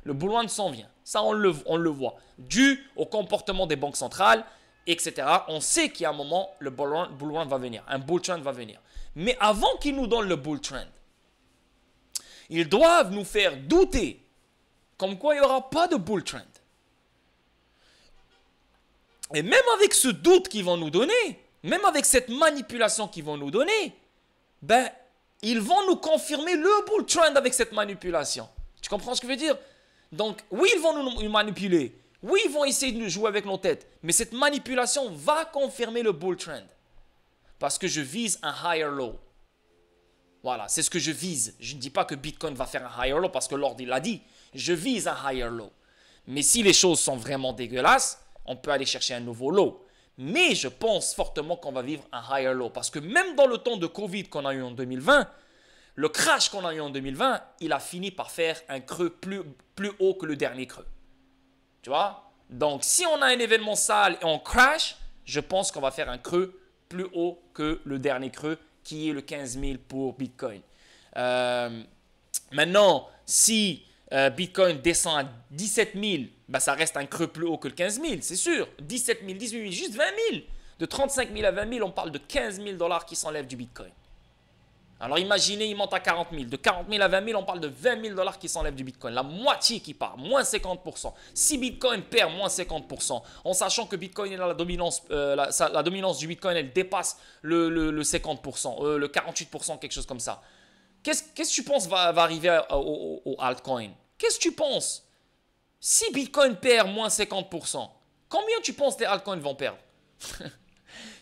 Le bull run s'en vient. Ça, on le voit. Dû au comportement des banques centrales, etc. On sait qu'il y a un moment, le bull run va venir. Un bull trend va venir. Mais avant qu'ils nous donnent le bull trend, ils doivent nous faire douter comme quoi il n'y aura pas de bull trend. Et même avec ce doute qu'ils vont nous donner, même avec cette manipulation qu'ils vont nous donner, ben, ils vont nous confirmer le bull trend avec cette manipulation. Tu comprends ce que je veux dire? Donc, oui, ils vont nous manipuler. Oui, ils vont essayer de nous jouer avec nos têtes. Mais cette manipulation va confirmer le bull trend. Parce que je vise un higher low. Voilà, c'est ce que je vise. Je ne dis pas que Bitcoin va faire un higher low parce que Lord il l'a dit. Je vise un higher low. Mais si les choses sont vraiment dégueulasses, on peut aller chercher un nouveau low. Mais je pense fortement qu'on va vivre un higher low. Parce que même dans le temps de Covid qu'on a eu en 2020, le crash qu'on a eu en 2020, il a fini par faire un creux plus haut que le dernier creux. Tu vois? Donc, si on a un événement sale et on crash, je pense qu'on va faire un creux plus haut que le dernier creux, qui est le 15 000 pour Bitcoin. Maintenant, si Bitcoin descend à 17 000, ben ça reste un creux plus haut que le 15 000, c'est sûr. 17 000, 18 000, juste 20 000. De 35 000 à 20 000, on parle de 15 000 $ qui s'enlèvent du Bitcoin. Alors imaginez, il monte à 40 000. De 40 000 à 20 000, on parle de 20 000 $ qui s'enlèvent du Bitcoin. La moitié qui part, moins 50%. Si Bitcoin perd moins 50%, en sachant que Bitcoin est là, la dominance du Bitcoin, elle dépasse le 50%, le 48%, quelque chose comme ça. Qu'est-ce que tu penses va arriver au altcoin? Qu'est-ce que tu penses? Si Bitcoin perd moins 50%, combien tu penses les altcoins vont perdre?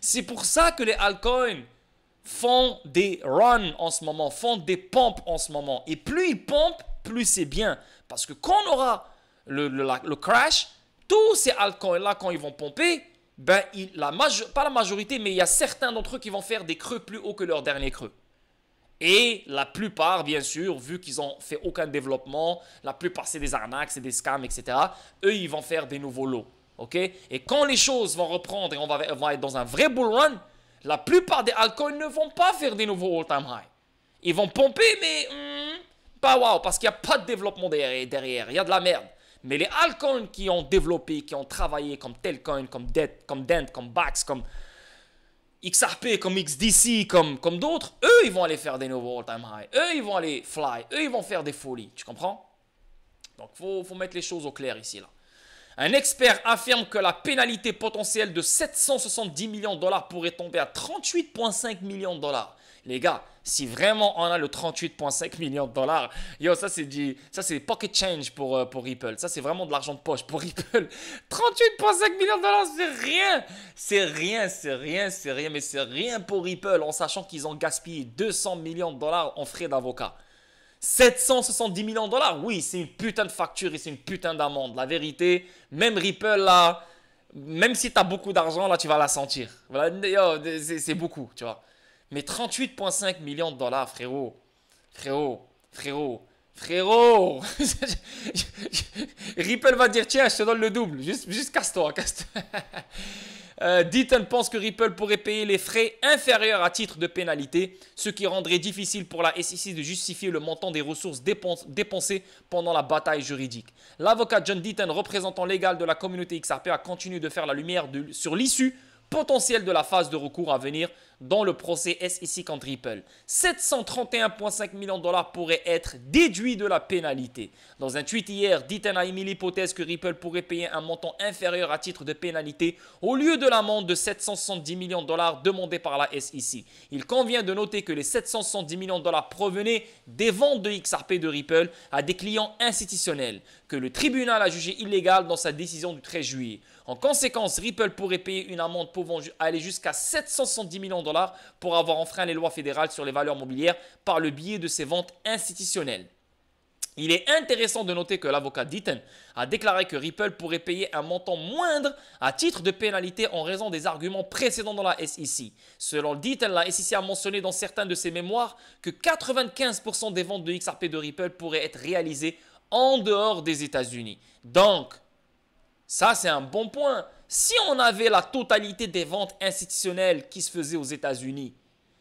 C'est pour ça que les altcoins font des runs en ce moment, font des pompes en ce moment. Et plus ils pompent, plus c'est bien. Parce que quand on aura le crash, tous ces altcoins-là, quand ils vont pomper, ben, pas la majorité, mais il y a certains d'entre eux qui vont faire des creux plus hauts que leur dernier creux. Et la plupart, bien sûr, vu qu'ils n'ont fait aucun développement, la plupart c'est des arnaques, c'est des scams, etc. Eux, ils vont faire des nouveaux lots. Okay? Et quand les choses vont reprendre et on va être dans un vrai bull run, la plupart des altcoins ne vont pas faire des nouveaux all-time high. Ils vont pomper, mais pas wow, parce qu'il n'y a pas de développement derrière. Il y a de la merde. Mais les altcoins qui ont développé, qui ont travaillé comme Telcoin, comme Dent, comme Bax, comme XRP, comme XDC, comme d'autres, eux, ils vont aller faire des nouveaux all-time high. Eux, ils vont aller fly. Eux, ils vont faire des folies. Tu comprends? Donc, il faut mettre les choses au clair ici, là. Un expert affirme que la pénalité potentielle de 770 millions $ pourrait tomber à 38,5 millions $. Les gars, si vraiment on a le 38,5 millions $, yo, ça c'est pocket change pour Ripple. Ça c'est vraiment de l'argent de poche pour Ripple. 38,5 millions $, c'est rien. C'est rien, mais c'est rien pour Ripple en sachant qu'ils ont gaspillé 200 millions $ en frais d'avocat. 770 millions $, oui, c'est une putain de facture et c'est une putain d'amende. La vérité, même Ripple, là, même si tu as beaucoup d'argent, là, tu vas la sentir. Voilà, c'est beaucoup, tu vois. Mais 38,5 millions $, frérot. Ripple va dire, tiens, je te donne le double. Juste casse-toi. Deaton pense que Ripple pourrait payer les frais inférieurs à titre de pénalité, ce qui rendrait difficile pour la SEC de justifier le montant des ressources dépensées pendant la bataille juridique. L'avocat John Deaton, représentant légal de la communauté XRP, a continué de faire la lumière sur l'issue potentielle de la phase de recours à venir dans le procès SEC contre Ripple. 731,5 millions de dollars pourraient être déduits de la pénalité. Dans un tweet hier, Deaton a émis l'hypothèse que Ripple pourrait payer un montant inférieur à titre de pénalité au lieu de l'amende de 770 millions de dollars demandée par la SEC. Il convient de noter que les 770 millions de dollars provenaient des ventes de XRP de Ripple à des clients institutionnels, que le tribunal a jugé illégal dans sa décision du 13 juillet. En conséquence, Ripple pourrait payer une amende pouvant aller jusqu'à 770 millions de dollars pour avoir enfreint les lois fédérales sur les valeurs mobilières par le biais de ses ventes institutionnelles. Il est intéressant de noter que l'avocat Deaton a déclaré que Ripple pourrait payer un montant moindre à titre de pénalité en raison des arguments précédents dans la SEC. Selon Deaton, la SEC a mentionné dans certains de ses mémoires que 95% des ventes de XRP de Ripple pourraient être réalisées en dehors des États-Unis. Donc, ça, c'est un bon point. Si on avait la totalité des ventes institutionnelles qui se faisaient aux États-Unis,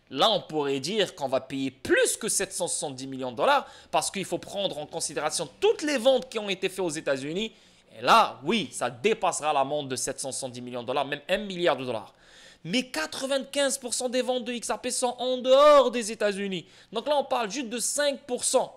là, on pourrait dire qu'on va payer plus que 770 millions de dollars parce qu'il faut prendre en considération toutes les ventes qui ont été faites aux États-Unis. Et là, oui, ça dépassera l'amende de 770 millions de dollars, même 1 milliard de dollars. Mais 95% des ventes de XRP sont en dehors des États-Unis. Donc là, on parle juste de 5%.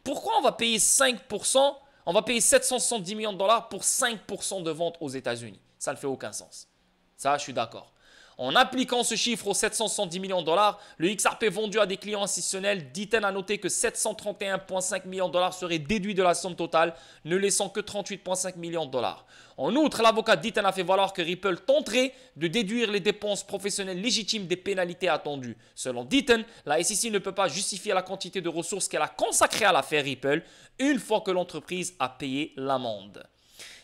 Pourquoi on va payer 5%? On va payer 770 millions de dollars pour 5% de ventes aux États-Unis. Ça ne fait aucun sens. Ça, je suis d'accord. En appliquant ce chiffre aux 770 millions de dollars, le XRP vendu à des clients institutionnels, Deaton a noté que 731,5 millions de dollars seraient déduits de la somme totale, ne laissant que 38,5 millions de dollars. En outre, l'avocat Deaton a fait valoir que Ripple tenterait de déduire les dépenses professionnelles légitimes des pénalités attendues. Selon Deaton, la SEC ne peut pas justifier la quantité de ressources qu'elle a consacrées à l'affaire Ripple une fois que l'entreprise a payé l'amende.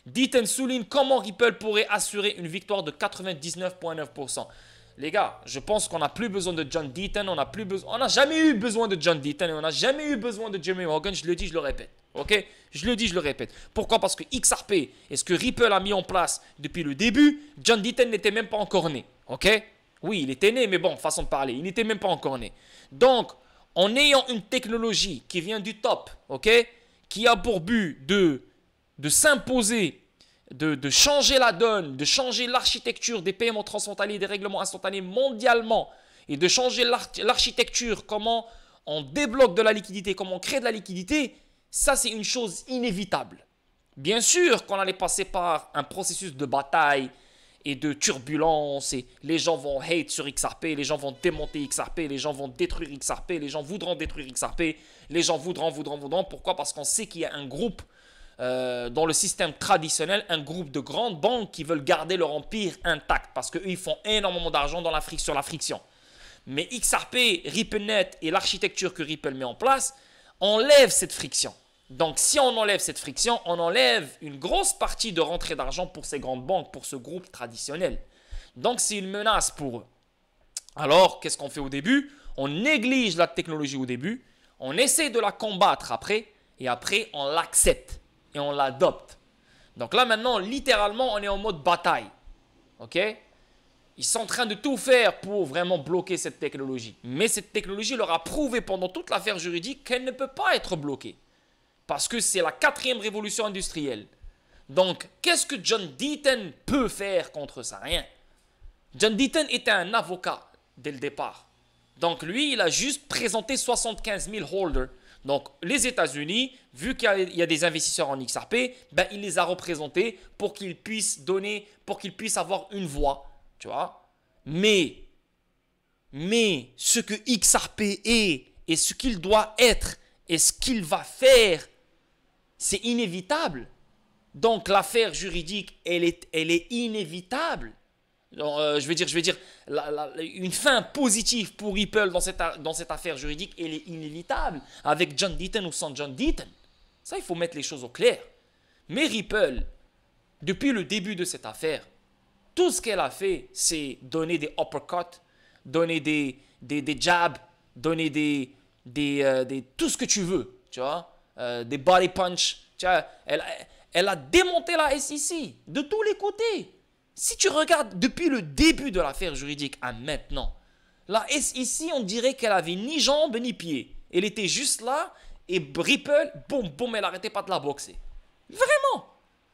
Deaton souligne comment Ripple pourrait assurer une victoire de 99,9%. Les gars, je pense qu'on n'a plus besoin de John Deaton, on n'a jamais eu besoin de John Deaton et on n'a jamais eu besoin de Jeremy Hogan, je le dis, je le répète. Ok? Je le dis, je le répète. Pourquoi? Parce que XRP et ce que Ripple a mis en place depuis le début, John Deaton n'était même pas encore né. Ok? Oui, il était né, mais bon, façon de parler, il n'était même pas encore né. Donc, en ayant une technologie qui vient du top, ok? Qui a pour but de s'imposer, de changer la donne, de changer l'architecture des paiements transfrontaliers, des règlements instantanés mondialement et de changer l'architecture, comment on débloque de la liquidité, comment on crée de la liquidité, ça c'est une chose inévitable. Bien sûr qu'on allait passer par un processus de bataille et de turbulence et les gens vont hate sur XRP, les gens vont démonter XRP, les gens vont détruire XRP, les gens voudront détruire XRP, les gens voudront. Pourquoi? Parce qu'on sait qu'il y a un groupe dans le système traditionnel, un groupe de grandes banques qui veulent garder leur empire intact parce qu'eux, ils font énormément d'argent sur la friction. Mais XRP, RippleNet et l'architecture que Ripple met en place enlèvent cette friction. Donc, si on enlève cette friction, on enlève une grosse partie de rentrée d'argent pour ces grandes banques, pour ce groupe traditionnel. Donc, c'est une menace pour eux. Alors, qu'est-ce qu'on fait au début? On néglige la technologie au début, on essaie de la combattre après, et après, on l'accepte. Et on l'adopte. Donc là maintenant, littéralement, on est en mode bataille. Ok? Ils sont en train de tout faire pour vraiment bloquer cette technologie. Mais cette technologie leur a prouvé pendant toute l'affaire juridique qu'elle ne peut pas être bloquée. Parce que c'est la 4e révolution industrielle. Donc, qu'est-ce que John Deaton peut faire contre ça? Rien. John Deaton était un avocat dès le départ. Donc lui, il a juste présenté 75 000 holders. Donc, les États-Unis, vu qu'il y a des investisseurs en XRP, ben, il les a représentés pour qu'ils puissent avoir une voix, tu vois. Mais ce que XRP est et ce qu'il doit être et ce qu'il va faire, c'est inévitable. Donc, l'affaire juridique, elle est inévitable. Je veux dire une fin positive pour Ripple dans cette affaire juridique, elle est inévitable, avec John Deaton ou sans John Deaton. Ça, il faut mettre les choses au clair. Mais Ripple, depuis le début de cette affaire, tout ce qu'elle a fait, c'est donner des uppercuts, donner des jabs, donner tout ce que tu veux, tu vois, des body punch. Tu vois, elle a démonté la SEC de tous les côtés. Si tu regardes depuis le début de l'affaire juridique à maintenant, la SEC, on dirait qu'elle avait ni jambes ni pieds. Elle était juste là et Ripple, boum, boum, elle n'arrêtait pas de la boxer. Vraiment.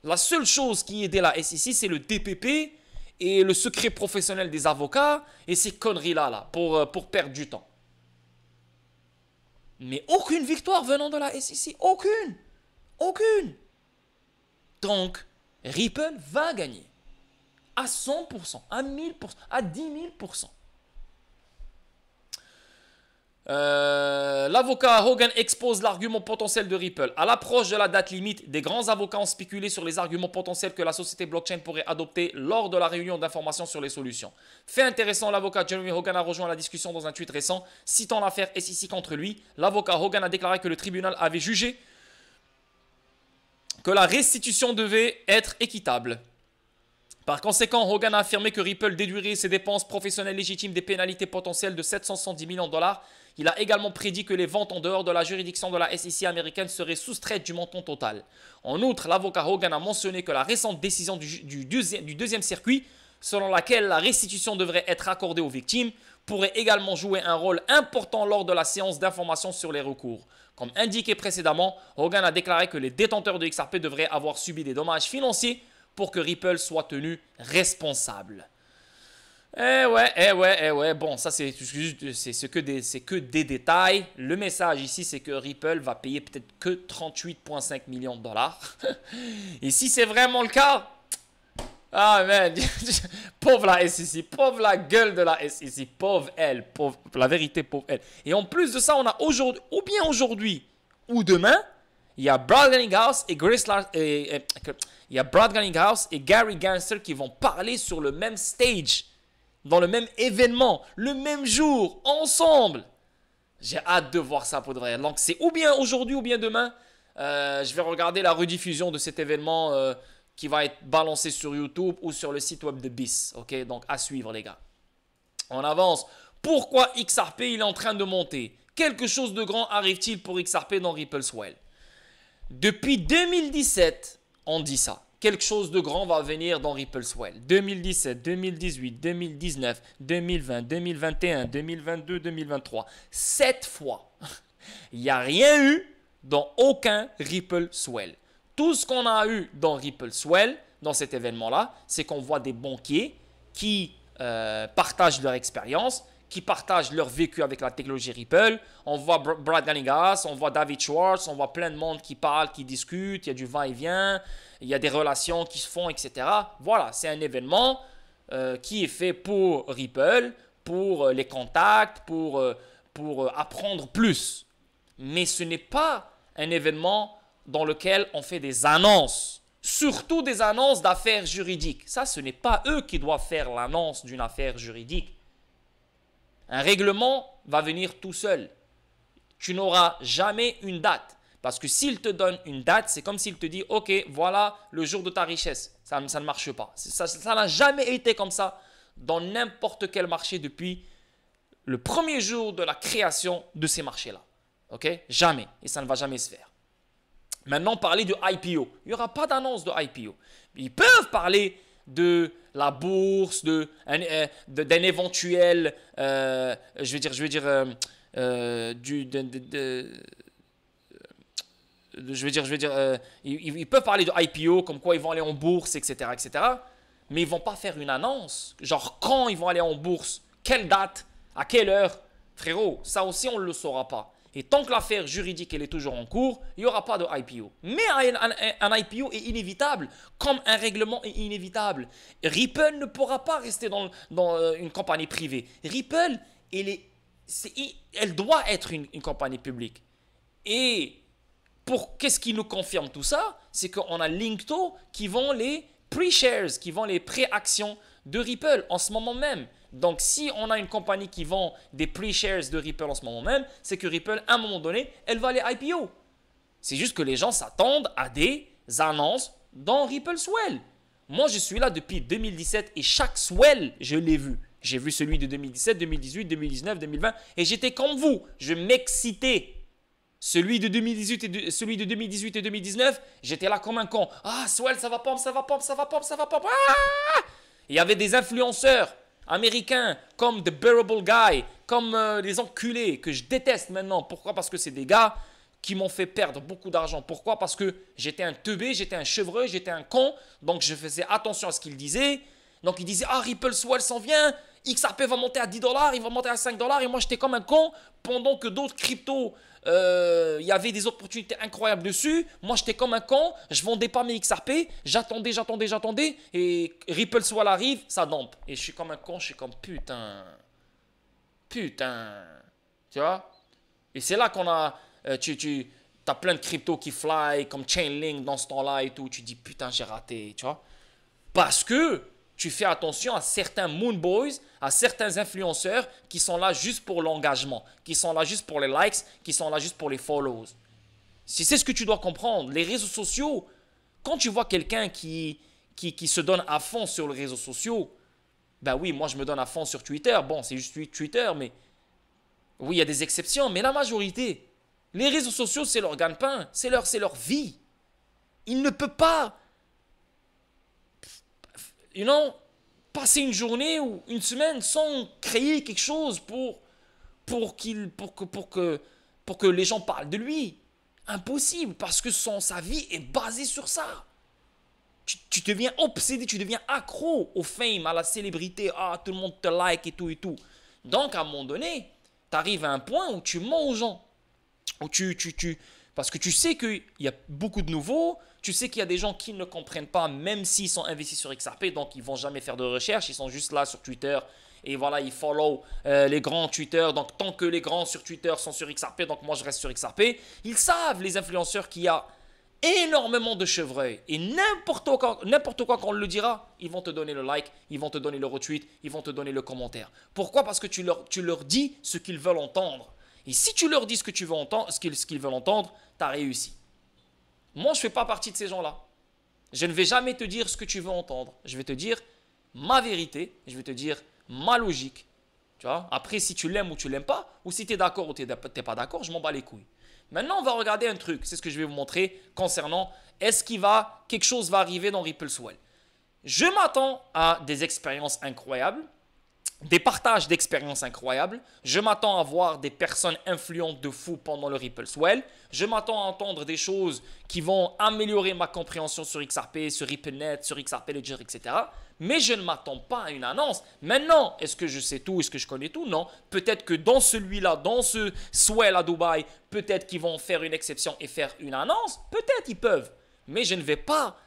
La seule chose qui aidait la SEC, c'est le DPP et le secret professionnel des avocats et ces conneries-là là, pour perdre du temps. Mais aucune victoire venant de la SEC. Aucune. Aucune. Donc, Ripple va gagner. À 100%, à 1000%, à 10 000%. L'avocat Hogan expose l'argument potentiel de Ripple. À l'approche de la date limite, des grands avocats ont spéculé sur les arguments potentiels que la société blockchain pourrait adopter lors de la réunion d'information sur les solutions. Fait intéressant, l'avocat Jeremy Hogan a rejoint la discussion dans un tweet récent. Citant l'affaire SEC contre lui, l'avocat Hogan a déclaré que le tribunal avait jugé que la restitution devait être équitable. Par conséquent, Hogan a affirmé que Ripple déduirait ses dépenses professionnelles légitimes des pénalités potentielles de 770 millions de dollars. Il a également prédit que les ventes en dehors de la juridiction de la SEC américaine seraient soustraites du montant total. En outre, l'avocat Hogan a mentionné que la récente décision du deuxième circuit, selon laquelle la restitution devrait être accordée aux victimes, pourrait également jouer un rôle important lors de la séance d'information sur les recours. Comme indiqué précédemment, Hogan a déclaré que les détenteurs de XRP devraient avoir subi des dommages financiers pour que Ripple soit tenu responsable. Eh ouais. Bon, ça c'est que des détails. Le message ici, c'est que Ripple va payer peut-être que 38,5 millions de dollars. Et si c'est vraiment le cas, ah man, pauvre la SEC, pauvre la gueule de la SEC, pauvre elle, pauvre, la vérité, pauvre elle. Et en plus de ça, on a aujourd'hui, ou bien aujourd'hui, ou demain, il y a Brad Garlinghouse il y a Brad Garlinghouse et Gary Gensler qui vont parler sur le même stage, dans le même événement, le même jour, ensemble. J'ai hâte de voir ça pour de vrai. Donc c'est ou bien aujourd'hui ou bien demain. Je vais regarder la rediffusion de cet événement qui va être balancé sur YouTube ou sur le site web de BIS. Ok, donc à suivre les gars. On avance. Pourquoi XRP il est en train de monter? Quelque chose de grand arrive-t-il pour XRP dans Ripple Swell? Depuis 2017, on dit ça. Quelque chose de grand va venir dans Ripple Swell. 2017, 2018, 2019, 2020, 2021, 2022, 2023. 7 fois. Il n'y a rien eu dans aucun Ripple Swell. Tout ce qu'on a eu dans Ripple Swell, dans cet événement-là, c'est qu'on voit des banquiers qui partagent leur expérience, qui partagent leur vécu avec la technologie Ripple. On voit Brad Garlinghouse, on voit David Schwartz, on voit plein de monde qui parle, qui discute, il y a du va-et-vient, il y a des relations qui se font, etc. Voilà, c'est un événement qui est fait pour Ripple, pour les contacts, pour apprendre plus. Mais ce n'est pas un événement dans lequel on fait des annonces, surtout des annonces d'affaires juridiques. Ça, ce n'est pas eux qui doivent faire l'annonce d'une affaire juridique. Un règlement va venir tout seul. Tu n'auras jamais une date. Parce que s'il te donne une date, c'est comme s'il te dit « Ok, voilà le jour de ta richesse ». Ça ne marche pas. Ça n'a jamais été comme ça dans n'importe quel marché depuis le premier jour de la création de ces marchés-là. Ok? Jamais. Et ça ne va jamais se faire. Maintenant, parler de IPO. Il n'y aura pas d'annonce de IPO. Ils peuvent parler de la bourse, d'un éventuel, ils peuvent parler de IPO, comme quoi ils vont aller en bourse, etc., etc. Mais ils ne vont pas faire une annonce, genre quand ils vont aller en bourse, quelle date, à quelle heure. Frérot, ça aussi on ne le saura pas. Et tant que l'affaire juridique elle est toujours en cours, il n'y aura pas de IPO. Mais un IPO est inévitable, comme un règlement est inévitable. Ripple ne pourra pas rester dans une compagnie privée. Ripple, elle doit être une compagnie publique. Et qu'est-ce qui nous confirme tout ça? C'est qu'on a Linkto qui vend les pre-shares, qui vend les pré-actions de Ripple en ce moment même. Donc, si on a une compagnie qui vend des pre-shares de Ripple en ce moment même, c'est que Ripple, à un moment donné, elle va aller IPO. C'est juste que les gens s'attendent à des annonces dans Ripple Swell. Moi, je suis là depuis 2017 et chaque Swell, je l'ai vu. J'ai vu celui de 2017, 2018, 2019, 2020 et j'étais comme vous. Je m'excitais. Celui de 2018 et 2019, j'étais là comme un con. Ah, Swell, ça va pompe, ça va pompe, ça va pompe, ça va pompe. Ah! Il y avait des influenceurs américains comme The Bearable Guy, comme les enculés que je déteste maintenant. Pourquoi? Parce que c'est des gars qui m'ont fait perdre beaucoup d'argent. Pourquoi? Parce que j'étais un teubé, j'étais un chevreuil, j'étais un con. Donc je faisais attention à ce qu'ils disaient. Donc il disait, ah, Ripple Swell s'en vient, XRP va monter à 10 dollars, il va monter à 5 dollars. Et moi, j'étais comme un con pendant que d'autres cryptos, il y avait des opportunités incroyables dessus. Moi, j'étais comme un con, je vendais pas mes XRP, j'attendais. Et Ripple Swell arrive, ça dompe. Et je suis comme un con, je suis comme putain. Tu vois? Et c'est là qu'on a, tu as plein de cryptos qui fly, comme Chainlink dans ce temps-là et tout. Tu dis putain, j'ai raté, tu vois? Parce que tu fais attention à certains moonboys, à certains influenceurs qui sont là juste pour l'engagement, qui sont là juste pour les likes, qui sont là juste pour les follows. C'est ce que tu dois comprendre. Les réseaux sociaux, quand tu vois quelqu'un qui se donne à fond sur les réseaux sociaux, ben oui, moi je me donne à fond sur Twitter. Bon, c'est juste Twitter, mais oui, il y a des exceptions, mais la majorité, les réseaux sociaux, c'est leur gagne-pain, c'est leur vie. Ils ne peuvent pas, passer une journée ou une semaine sans créer quelque chose pour que les gens parlent de lui. Impossible, parce que sa vie est basée sur ça. Tu deviens obsédé, tu deviens accro au fame, à la célébrité. Ah, tout le monde te like et tout et tout. Donc, à un moment donné, tu arrives à un point où tu mens aux gens. Où parce que tu sais qu'il y a beaucoup de nouveaux, tu sais qu'il y a des gens qui ne comprennent pas, même s'ils sont investis sur XRP, donc ils ne vont jamais faire de recherche, ils sont juste là sur Twitter, et voilà, ils follow les grands Twitter, donc tant que les grands sur Twitter sont sur XRP, donc moi je reste sur XRP, ils savent, les influenceurs, qu'il y a énormément de chevreuils, et n'importe quoi qu'on le dira, ils vont te donner le like, ils vont te donner le retweet, ils vont te donner le commentaire. Pourquoi? Parce que tu leur dis ce qu'ils veulent entendre. Et si tu leur dis ce que tu veux entendre, ce qu'ils veulent entendre, tu as réussi. Moi, je ne fais pas partie de ces gens-là. Je ne vais jamais te dire ce que tu veux entendre. Je vais te dire ma vérité, je vais te dire ma logique. Tu vois? Après, si tu l'aimes ou tu ne l'aimes pas, ou si tu es d'accord ou tu n'es pas d'accord, je m'en bats les couilles. Maintenant, on va regarder un truc. C'est ce que je vais vous montrer concernant est-ce quelque chose va arriver dans Ripple Swell. Je m'attends à des expériences incroyables. Des partages d'expériences incroyables. Je m'attends à voir des personnes influentes de fou pendant le Ripple Swell. Je m'attends à entendre des choses qui vont améliorer ma compréhension sur XRP, sur RippleNet, sur XRP Ledger, etc. Mais je ne m'attends pas à une annonce. Maintenant, est-ce que je sais tout? Est-ce que je connais tout? Non. Peut-être que dans celui-là, dans ce Swell à Dubaï, peut-être qu'ils vont faire une exception et faire une annonce. Peut-être ils peuvent. Mais je ne vais pas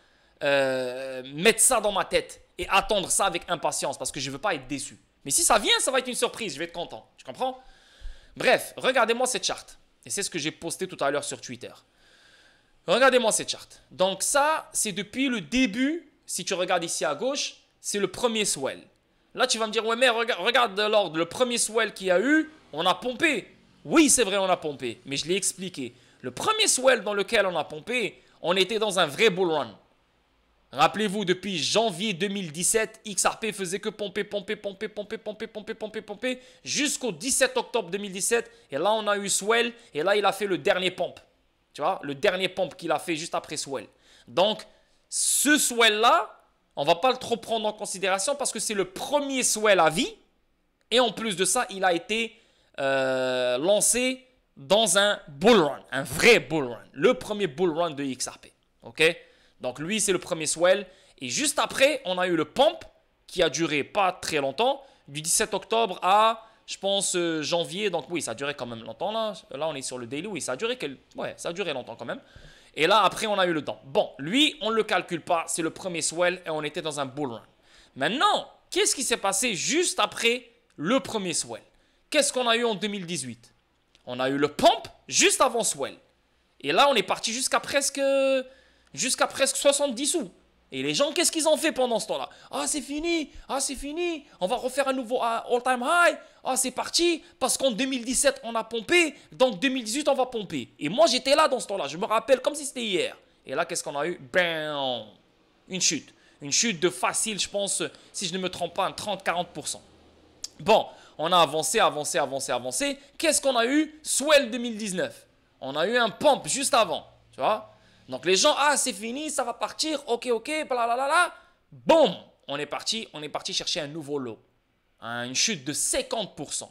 mettre ça dans ma tête et attendre ça avec impatience parce que je ne veux pas être déçu. Mais si ça vient, ça va être une surprise. Je vais être content. Tu comprends? Bref, regardez-moi cette charte. Et c'est ce que j'ai posté tout à l'heure sur Twitter. Regardez-moi cette charte. Donc ça, c'est depuis le début. Si tu regardes ici à gauche, c'est le premier swell. Là, tu vas me dire, ouais, mais regarde l'ordre. Le premier swell qu'il y a eu, on a pompé. Oui, c'est vrai, on a pompé. Mais je l'ai expliqué. Le premier swell dans lequel on a pompé, on était dans un vrai bull run. Rappelez-vous, depuis janvier 2017, XRP faisait que pomper jusqu'au 17 octobre 2017. Et là, on a eu Swell. Et là, il a fait le dernier pompe. Tu vois, le dernier pompe qu'il a fait juste après Swell. Donc, ce Swell-là, on ne va pas le trop prendre en considération parce que c'est le premier Swell à vie. Et en plus de ça, il a été lancé dans un bull run. Un vrai bull run. Le premier bull run de XRP. OK? Donc lui, c'est le premier swell. Et juste après, on a eu le pump qui a duré pas très longtemps, du 17 octobre à, je pense, janvier. Donc oui, ça a duré quand même longtemps. Là on est sur le daily. Oui, ça a duré, ça a duré longtemps quand même. Et là, après, on a eu le temps. Bon, lui, on ne le calcule pas. C'est le premier swell et on était dans un bull run. Maintenant, qu'est-ce qui s'est passé juste après le premier swell? Qu'est-ce qu'on a eu en 2018? On a eu le pump juste avant swell. Et là, on est parti jusqu'à presque 70 sous. Et les gens, qu'est-ce qu'ils ont fait pendant ce temps-là? Ah, c'est fini, on va refaire un nouveau all-time high. Ah, c'est parti, parce qu'en 2017, on a pompé, donc 2018, on va pomper. Et moi, j'étais là dans ce temps-là, je me rappelle comme si c'était hier. Et là, qu'est-ce qu'on a eu? Bam! Une chute de facile, je pense, si je ne me trompe pas, un 30-40%. Bon, on a avancé. Qu'est-ce qu'on a eu? Swell 2019. On a eu un pump juste avant, tu vois? Donc les gens, ah c'est fini, ça va partir, ok, blablabla. Boum, on est parti chercher un nouveau lot. Une chute de 50%.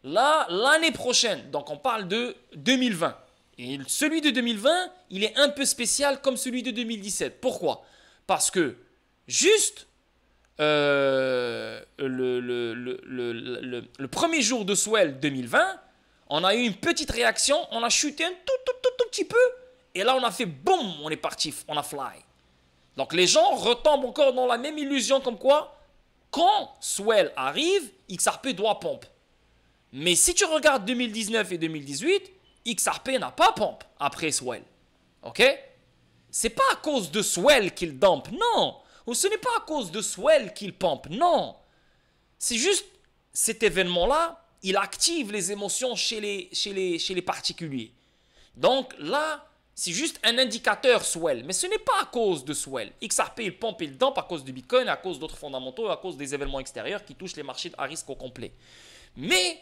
Là, l'année prochaine, donc on parle de 2020. Et celui de 2020, il est un peu spécial comme celui de 2017. Pourquoi? Parce que juste le premier jour de swell 2020, on a eu une petite réaction, on a chuté un tout petit peu, et là on a fait boum, on est parti, on a fly. Donc les gens retombent encore dans la même illusion comme quoi, quand swell arrive, XRP doit pompe. Mais si tu regardes 2019 et 2018, XRP n'a pas pompe après swell. Ok? C'est pas à cause de swell qu'il dump, non. Ou ce n'est pas à cause de swell qu'il pompe, non. C'est juste cet événement-là, il active les émotions chez les particuliers. Donc là, c'est juste un indicateur swell, mais ce n'est pas à cause de swell. XRP, il pompe et il dump à cause du Bitcoin, à cause d'autres fondamentaux, à cause des événements extérieurs qui touchent les marchés à risque au complet. Mais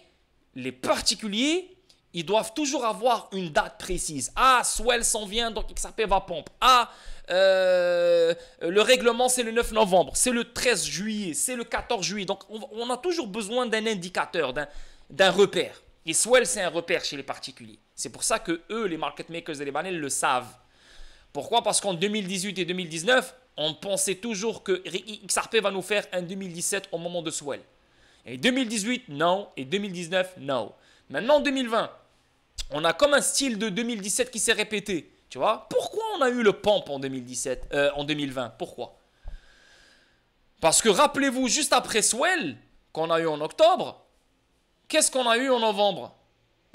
les particuliers, ils doivent toujours avoir une date précise. Ah, swell s'en vient, donc XRP va pompe. Ah, le règlement, c'est le 9 novembre, c'est le 13 juillet, c'est le 14 juillet. Donc, on a toujours besoin d'un indicateur, d'un repère. Et swell, c'est un repère chez les particuliers. C'est pour ça que eux, les market makers et les banels, le savent. Pourquoi? Parce qu'en 2018 et 2019, on pensait toujours que XRP va nous faire un 2017 au moment de swell. Et 2018, non. Et 2019, non. Maintenant, 2020, on a comme un style de 2017 qui s'est répété. Tu vois? Pourquoi on a eu le pump en 2020? Pourquoi? Parce que rappelez-vous, juste après swell, qu'on a eu en octobre, qu'est-ce qu'on a eu en novembre?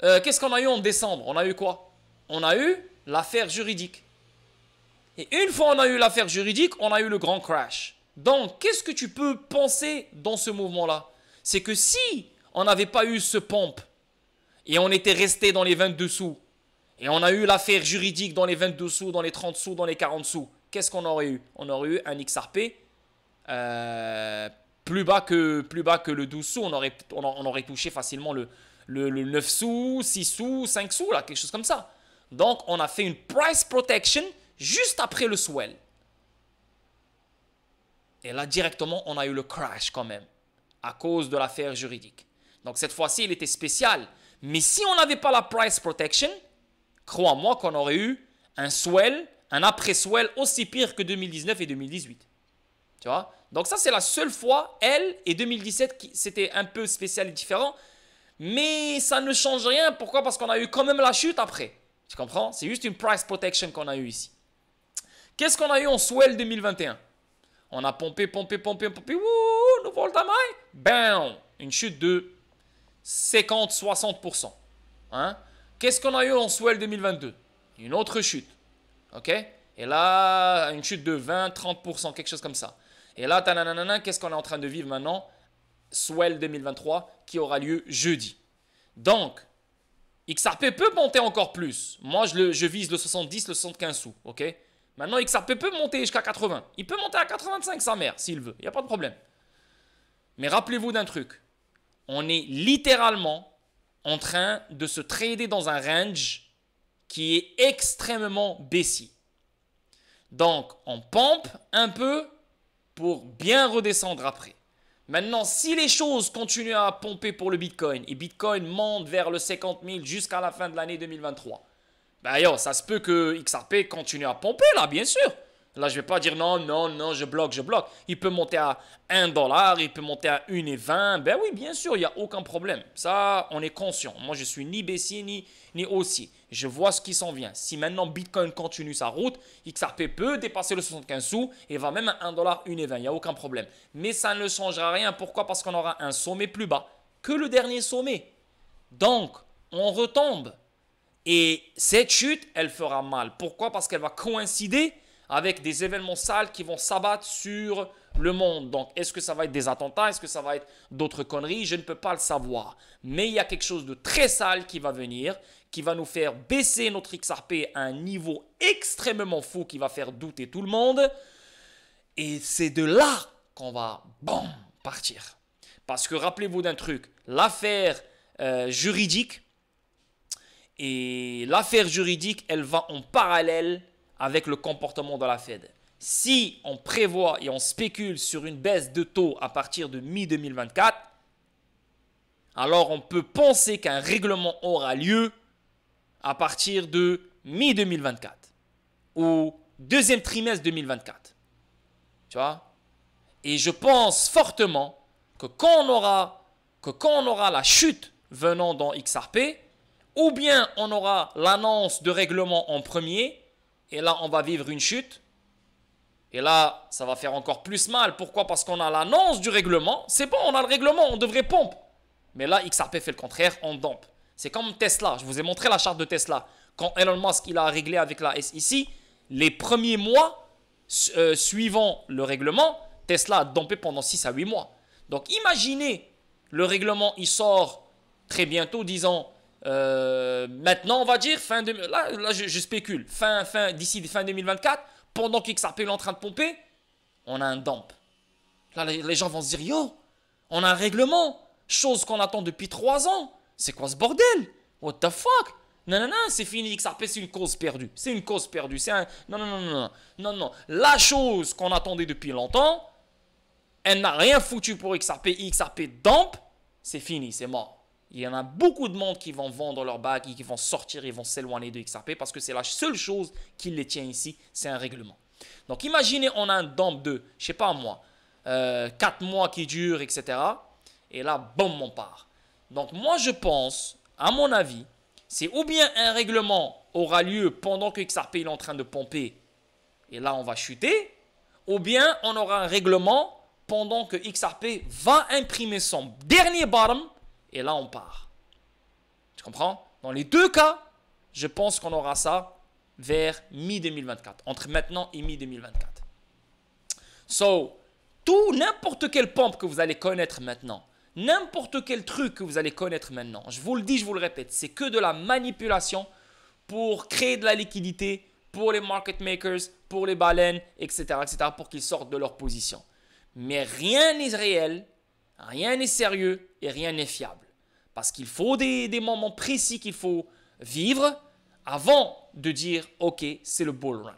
Qu'est-ce qu'on a eu en décembre? On a eu quoi? On a eu l'affaire juridique. Et une fois on a eu l'affaire juridique, on a eu le grand crash. Donc, qu'est-ce que tu peux penser dans ce mouvement-là? C'est que si on n'avait pas eu ce pump, et on était resté dans les 22 sous, et on a eu l'affaire juridique dans les 22 sous, dans les 30 sous, dans les 40 sous, qu'est-ce qu'on aurait eu? On aurait eu un XRP plus bas que le 12 sous. On aurait touché facilement le 9 sous, 6 sous, 5 sous, là, quelque chose comme ça. Donc, on a fait une price protection juste après le swell. Et là, directement, on a eu le crash quand même, à cause de l'affaire juridique. Donc, cette fois-ci, il était spécial. Mais si on n'avait pas la price protection, crois-moi qu'on aurait eu un swell, un après-swell aussi pire que 2019 et 2018. Tu vois? Donc ça, c'est la seule fois, elle et 2017, c'était un peu spécial et différent. Mais ça ne change rien. Pourquoi? Parce qu'on a eu quand même la chute après. Tu comprends? C'est juste une price protection qu'on a eu ici. Qu'est-ce qu'on a eu en swell 2021? On a pompé. Wouh, nouveau all-time high. Bam! Une chute de 50-60%. Hein? Qu'est-ce qu'on a eu en swell 2022? Une autre chute. Ok? Et là, une chute de 20-30%, quelque chose comme ça. Et là, qu'est-ce qu'on est en train de vivre maintenant? Swell 2023 qui aura lieu jeudi. Donc, XRP peut monter encore plus. Moi, je vise le 70, le 75 sous. Ok? Maintenant, XRP peut monter jusqu'à 80. Il peut monter à 85, sa mère, s'il veut. Il n'y a pas de problème. Mais rappelez-vous d'un truc. On est littéralement en train de se trader dans un range qui est extrêmement baissier. Donc, on pompe un peu pour bien redescendre après. Maintenant, si les choses continuent à pomper pour le Bitcoin et Bitcoin monte vers le 50 000 jusqu'à la fin de l'année 2023, ben ça se peut que XRP continue à pomper là, bien sûr. Là, je ne vais pas dire non, je bloque. Il peut monter à 1 dollar, il peut monter à 1,20. Ben oui, bien sûr, il n'y a aucun problème. Ça, on est conscient. Moi, je suis ni baissier ni haussier. Je vois ce qui s'en vient. Si maintenant Bitcoin continue sa route, XRP peut dépasser le 75 sous et va même à 1 dollar, 1,20. Il n'y a aucun problème. Mais ça ne changera rien. Pourquoi? Parce qu'on aura un sommet plus bas que le dernier sommet. Donc, on retombe. Et cette chute, elle fera mal. Pourquoi? Parce qu'elle va coïncider avec des événements sales qui vont s'abattre sur le monde. Donc, est-ce que ça va être des attentats? Est-ce que ça va être d'autres conneries? Je ne peux pas le savoir. Mais il y a quelque chose de très sale qui va venir, qui va nous faire baisser notre XRP à un niveau extrêmement fou, qui va faire douter tout le monde. Et c'est de là qu'on va, boum, partir. Parce que rappelez-vous d'un truc, l'affaire juridique, elle va en parallèle avec le comportement de la Fed. Si on prévoit et on spécule sur une baisse de taux à partir de mi-2024, alors on peut penser qu'un règlement aura lieu à partir de mi-2024 ou deuxième trimestre 2024. Tu vois? Et je pense fortement que quand on aura la chute venant dans XRP, ou bien on aura l'annonce de règlement en premier, et là on va vivre une chute, et là ça va faire encore plus mal. Pourquoi? Parce qu'on a l'annonce du règlement, c'est bon, on a le règlement, on devrait pompe. Mais là XRP fait le contraire, on dump. C'est comme Tesla, je vous ai montré la charte de Tesla. Quand Elon Musk il a réglé avec la SEC, les premiers mois suivant le règlement, Tesla a dumpé pendant 6 à 8 mois. Donc imaginez, le règlement il sort très bientôt, disons maintenant on va dire fin de, là je spécule, d'ici fin 2024, pendant qu'XRP est en train de pomper, on a un dump. Là les gens vont se dire yo, on a un règlement, chose qu'on attend depuis 3 ans. C'est quoi ce bordel? What the fuck? Non, non, non, c'est fini, XRP, c'est une cause perdue. C'est une cause perdue. C'est un... Non, non, non, non, non, non. La chose qu'on attendait depuis longtemps, elle n'a rien foutu pour XRP. XRP dump, c'est fini, c'est mort. Il y en a beaucoup de monde qui vont vendre leur bague, qui vont sortir, ils vont s'éloigner de XRP parce que c'est la seule chose qui les tient ici, c'est un règlement. Donc imaginez, on a un dump de, je sais pas moi, 4 mois qui dure, etc. Et là, boum, on part. Donc moi, je pense, à mon avis, c'est ou bien un règlement aura lieu pendant que XRP est en train de pomper et là on va chuter, ou bien on aura un règlement pendant que XRP va imprimer son dernier bottom et là on part. Tu comprends? Dans les deux cas, je pense qu'on aura ça vers mi-2024, entre maintenant et mi-2024. So, n'importe quelle pompe que vous allez connaître maintenant, n'importe quel truc que vous allez connaître maintenant, je vous le dis, je vous le répète, c'est que de la manipulation pour créer de la liquidité pour les market makers, pour les baleines, etc., pour qu'ils sortent de leur position. Mais rien n'est réel, rien n'est sérieux et rien n'est fiable. Parce qu'il faut des moments précis qu'il faut vivre avant de dire « Ok, c'est le bull run ».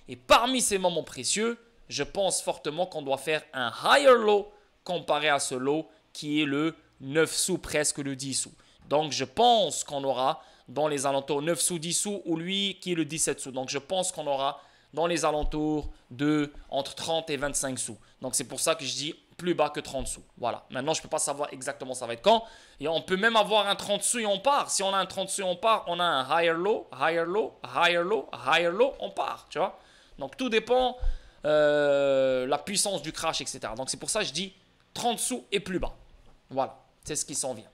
Et parmi ces moments précieux, je pense fortement qu'on doit faire un higher low comparé à ce low qui est le 9 sous, presque le 10 sous. Donc, je pense qu'on aura dans les alentours 9 sous, 10 sous ou lui qui est le 17 sous. Donc, je pense qu'on aura dans les alentours de entre 30 et 25 sous. Donc, c'est pour ça que je dis plus bas que 30 sous. Voilà. Maintenant, je ne peux pas savoir exactement ça va être quand. Et on peut même avoir un 30 sous et on part. Si on a un 30 sous et on part, on a un higher low, higher low, higher low, higher low, on part. Tu vois? Donc, tout dépend la puissance du crash, etc. Donc, c'est pour ça que je dis 30 sous et plus bas. Voilà, c'est ce qui s'en vient.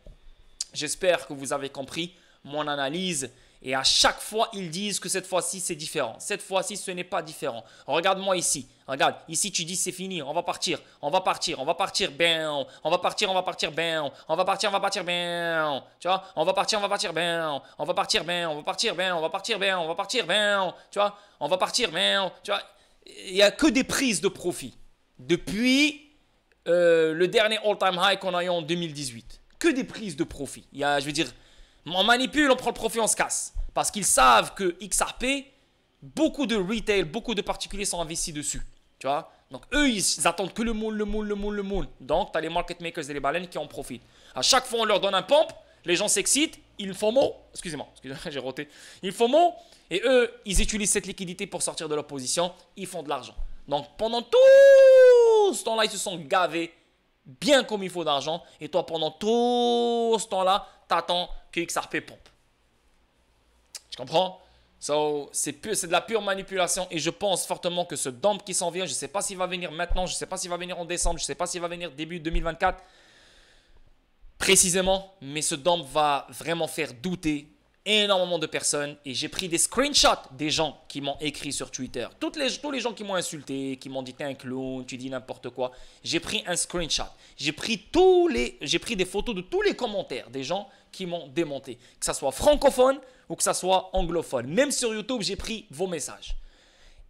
J'espère que vous avez compris mon analyse. Et à chaque fois, ils disent que cette fois-ci, c'est différent. Cette fois-ci, ce n'est pas différent. Regarde-moi ici. Regarde, ici, tu dis c'est fini. On va partir. On va partir. On va partir. Ben. On va partir. On va partir. Ben. On va partir. On va partir. Ben. Tu vois? On va partir. On va partir. Ben. On va partir. Ben. On va partir. Ben. On va partir. Ben. On va partir. Ben. Tu vois? On va partir. Ben. Tu vois? Il n'y a que des prises de profit. Depuis le dernier all-time high qu'on a eu en 2018. Que des prises de profit. Il y a, je veux dire, on manipule, on prend le profit, on se casse. Parce qu'ils savent que XRP, beaucoup de retail, beaucoup de particuliers sont investis dessus. Tu vois? Donc, eux, ils attendent que le moule, le moule, le moule, le moule. Donc, tu as les market makers et les baleines qui en profitent. À chaque fois, on leur donne un pump, les gens s'excitent, ils font mot. Excusez-moi, j'ai roté. Ils font mot. Et eux, ils utilisent cette liquidité pour sortir de leur position. Ils font de l'argent. Donc, pendant tout ce temps-là, ils se sont gavés bien comme il faut d'argent. Et toi, pendant tout ce temps-là, tu attends que XRP pompe. Tu comprends? So, c'est de la pure manipulation. Et je pense fortement que ce dump qui s'en vient, je ne sais pas s'il va venir maintenant, je ne sais pas s'il va venir en décembre, je ne sais pas s'il va venir début 2024 précisément. Mais ce dump va vraiment faire douter énormément de personnes. Et j'ai pris des screenshots des gens qui m'ont écrit sur Twitter. Tous les gens qui m'ont insulté, qui m'ont dit t'es un clown, tu dis n'importe quoi. J'ai pris un screenshot. J'ai pris des photos de tous les commentaires des gens qui m'ont démonté. Que ça soit francophone ou que ça soit anglophone. Même sur YouTube, j'ai pris vos messages.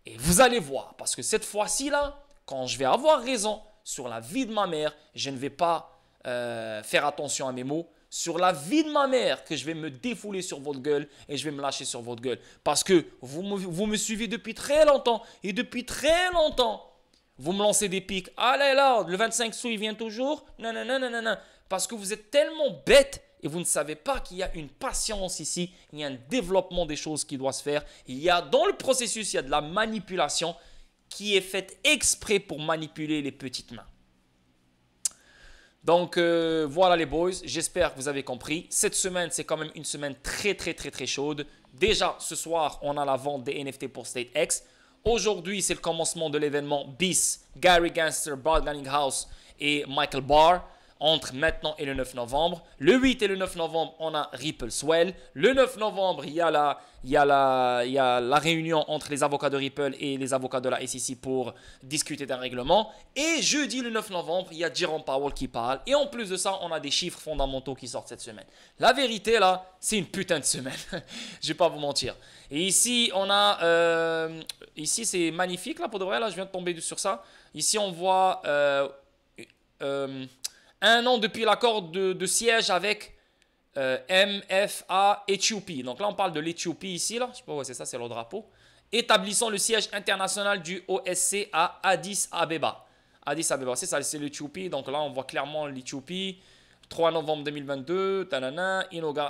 Et vous allez voir, parce que cette fois-ci là, quand je vais avoir raison sur la vie de ma mère, je ne vais pas faire attention à mes mots. Sur la vie de ma mère, que je vais me défouler sur votre gueule et je vais me lâcher sur votre gueule. Parce que vous me suivez depuis très longtemps et depuis très longtemps, vous me lancez des pics. Ah là là, le 25 sous, il vient toujours. Non, non, non, non, non, non. Parce que vous êtes tellement bête et vous ne savez pas qu'il y a une patience ici, il y a un développement des choses qui doit se faire. Il y a dans le processus, il y a de la manipulation. qui est faite exprès pour manipuler les petites mains. Donc voilà les boys, j'espère que vous avez compris. Cette semaine, c'est quand même une semaine très chaude. Déjà, ce soir, on a la vente des NFT pour StateX. Aujourd'hui, c'est le commencement de l'événement BIS, Gary Gensler, Brad Garlinghouse et Michael Barr. Entre maintenant et le 9 novembre. Le 8 et le 9 novembre, on a Ripple Swell. Le 9 novembre, il y a la réunion entre les avocats de Ripple et les avocats de la SEC pour discuter d'un règlement. Et jeudi, le 9 novembre, il y a Jerome Powell qui parle. Et en plus de ça, on a des chiffres fondamentaux qui sortent cette semaine. La vérité, là, c'est une putain de semaine. Je vais pas vous mentir. Et ici, on a... ici, c'est magnifique, là, pour de vrai. Là, je viens de tomber sur ça. Ici, on voit... 1 an depuis l'accord de siège avec MFA Éthiopie. Donc là, on parle de l'Éthiopie ici. Là. Je sais pas, ouais, c'est ça, c'est le drapeau. Établissant le siège international du OSC à Addis Abeba. Addis Abeba, c'est ça, c'est l'Éthiopie. Donc là, on voit clairement l'Éthiopie. 3 novembre 2022,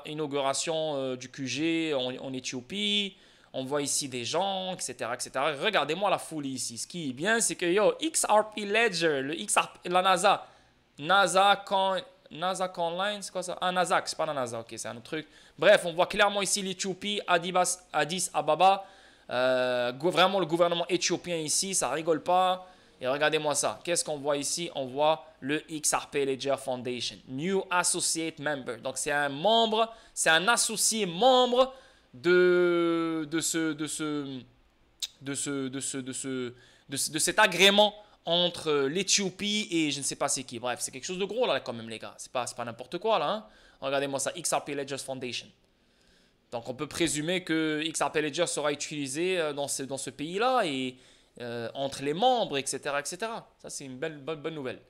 inauguration du QG en Éthiopie. On voit ici des gens, etc. etc. Regardez-moi la foule ici. Ce qui est bien, c'est que XRP Ledger, la NASA Online, c'est quoi ça? Ah, NASA, c'est pas la NASA, ok, c'est un autre truc. Bref, on voit clairement ici l'Éthiopie, Addis Ababa. Vraiment le gouvernement éthiopien ici, ça rigole pas. Et regardez-moi ça. Qu'est-ce qu'on voit ici? On voit le XRP Ledger Foundation. New Associate Member. Donc, c'est un membre, c'est un associé membre de cet agrément entre l'Éthiopie et je ne sais pas c'est qui. Bref, c'est quelque chose de gros là quand même les gars. C'est pas n'importe quoi là. Hein. Regardez-moi ça, XRP Ledger Foundation. Donc on peut présumer que XRP Ledger sera utilisé dans ce pays-là et entre les membres, etc. etc. Ça c'est une bonne nouvelle.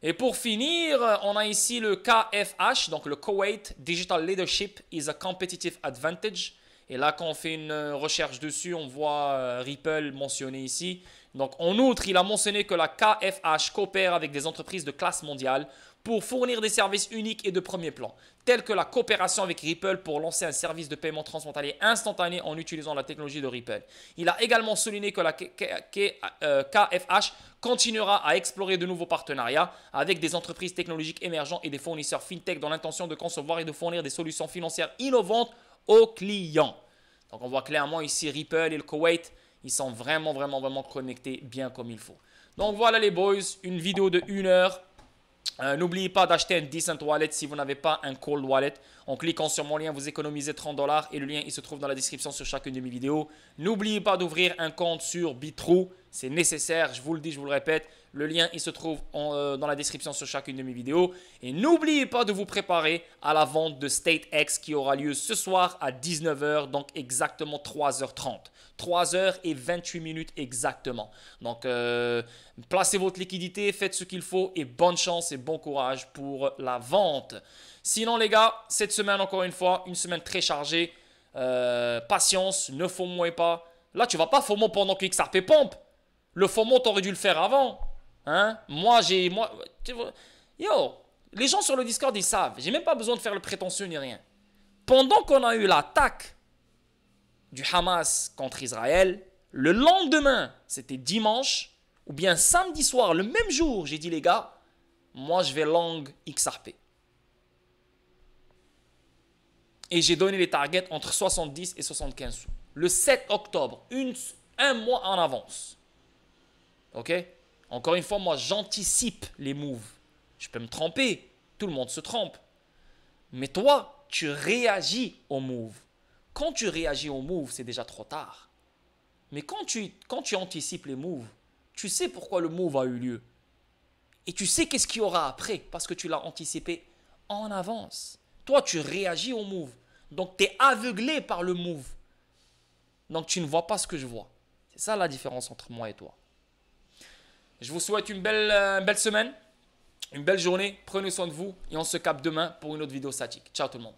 Et pour finir, on a ici le KFH, donc le Kuwait Digital Leadership is a Competitive Advantage. Et là, quand on fait une recherche dessus, on voit Ripple mentionné ici. Donc, en outre, il a mentionné que la KFH coopère avec des entreprises de classe mondiale pour fournir des services uniques et de premier plan, tels que la coopération avec Ripple pour lancer un service de paiement transfrontalier instantané en utilisant la technologie de Ripple. Il a également souligné que la KFH continuera à explorer de nouveaux partenariats avec des entreprises technologiques émergentes et des fournisseurs fintech dans l'intention de concevoir et de fournir des solutions financières innovantes aux clients. Donc on voit clairement ici Ripple et le Koweït, ils sont vraiment connectés bien comme il faut. Donc voilà les boys, une vidéo de 1 heure. N'oubliez pas d'acheter un Decent Wallet si vous n'avez pas un Cold Wallet. En cliquant sur mon lien, vous économisez $30 et le lien il se trouve dans la description sur chacune de mes vidéos. N'oubliez pas d'ouvrir un compte sur Bitrue, c'est nécessaire, je vous le dis, je vous le répète. Le lien il se trouve dans la description sur chacune de mes vidéos. Et n'oubliez pas de vous préparer à la vente de StateX qui aura lieu ce soir à 19 h, donc exactement 3h30. 3h28 exactement. Donc, placez votre liquidité, faites ce qu'il faut et bonne chance et bon courage pour la vente. Sinon, les gars, cette semaine, encore une fois, une semaine très chargée. Patience, ne FOMOez pas. Là, tu vas pas FOMO pendant que XRP pompe. Le FOMO, tu aurais dû le faire avant. Hein? Les gens sur le Discord, ils savent. J'ai même pas besoin de faire le prétentieux ni rien. Pendant qu'on a eu l'attaque du Hamas contre Israël, le lendemain, c'était dimanche, ou bien samedi soir, le même jour, j'ai dit les gars, moi je vais long XRP. Et j'ai donné les targets entre 70 et 75 sous. Le 7 octobre, un mois en avance. Ok? Encore une fois, moi j'anticipe les moves. Je peux me tromper, tout le monde se trompe. Mais toi, tu réagis aux moves. Quand tu réagis aux moves, c'est déjà trop tard. Mais quand tu anticipes les moves, tu sais pourquoi le move a eu lieu. Et tu sais qu'est-ce qu'il y aura après parce que tu l'as anticipé en avance. Toi, tu réagis au move. Donc, tu es aveuglé par le move. Donc, tu ne vois pas ce que je vois. C'est ça la différence entre moi et toi. Je vous souhaite une belle semaine, une belle journée. Prenez soin de vous et on se capte demain pour une autre vidéo statique. Ciao tout le monde.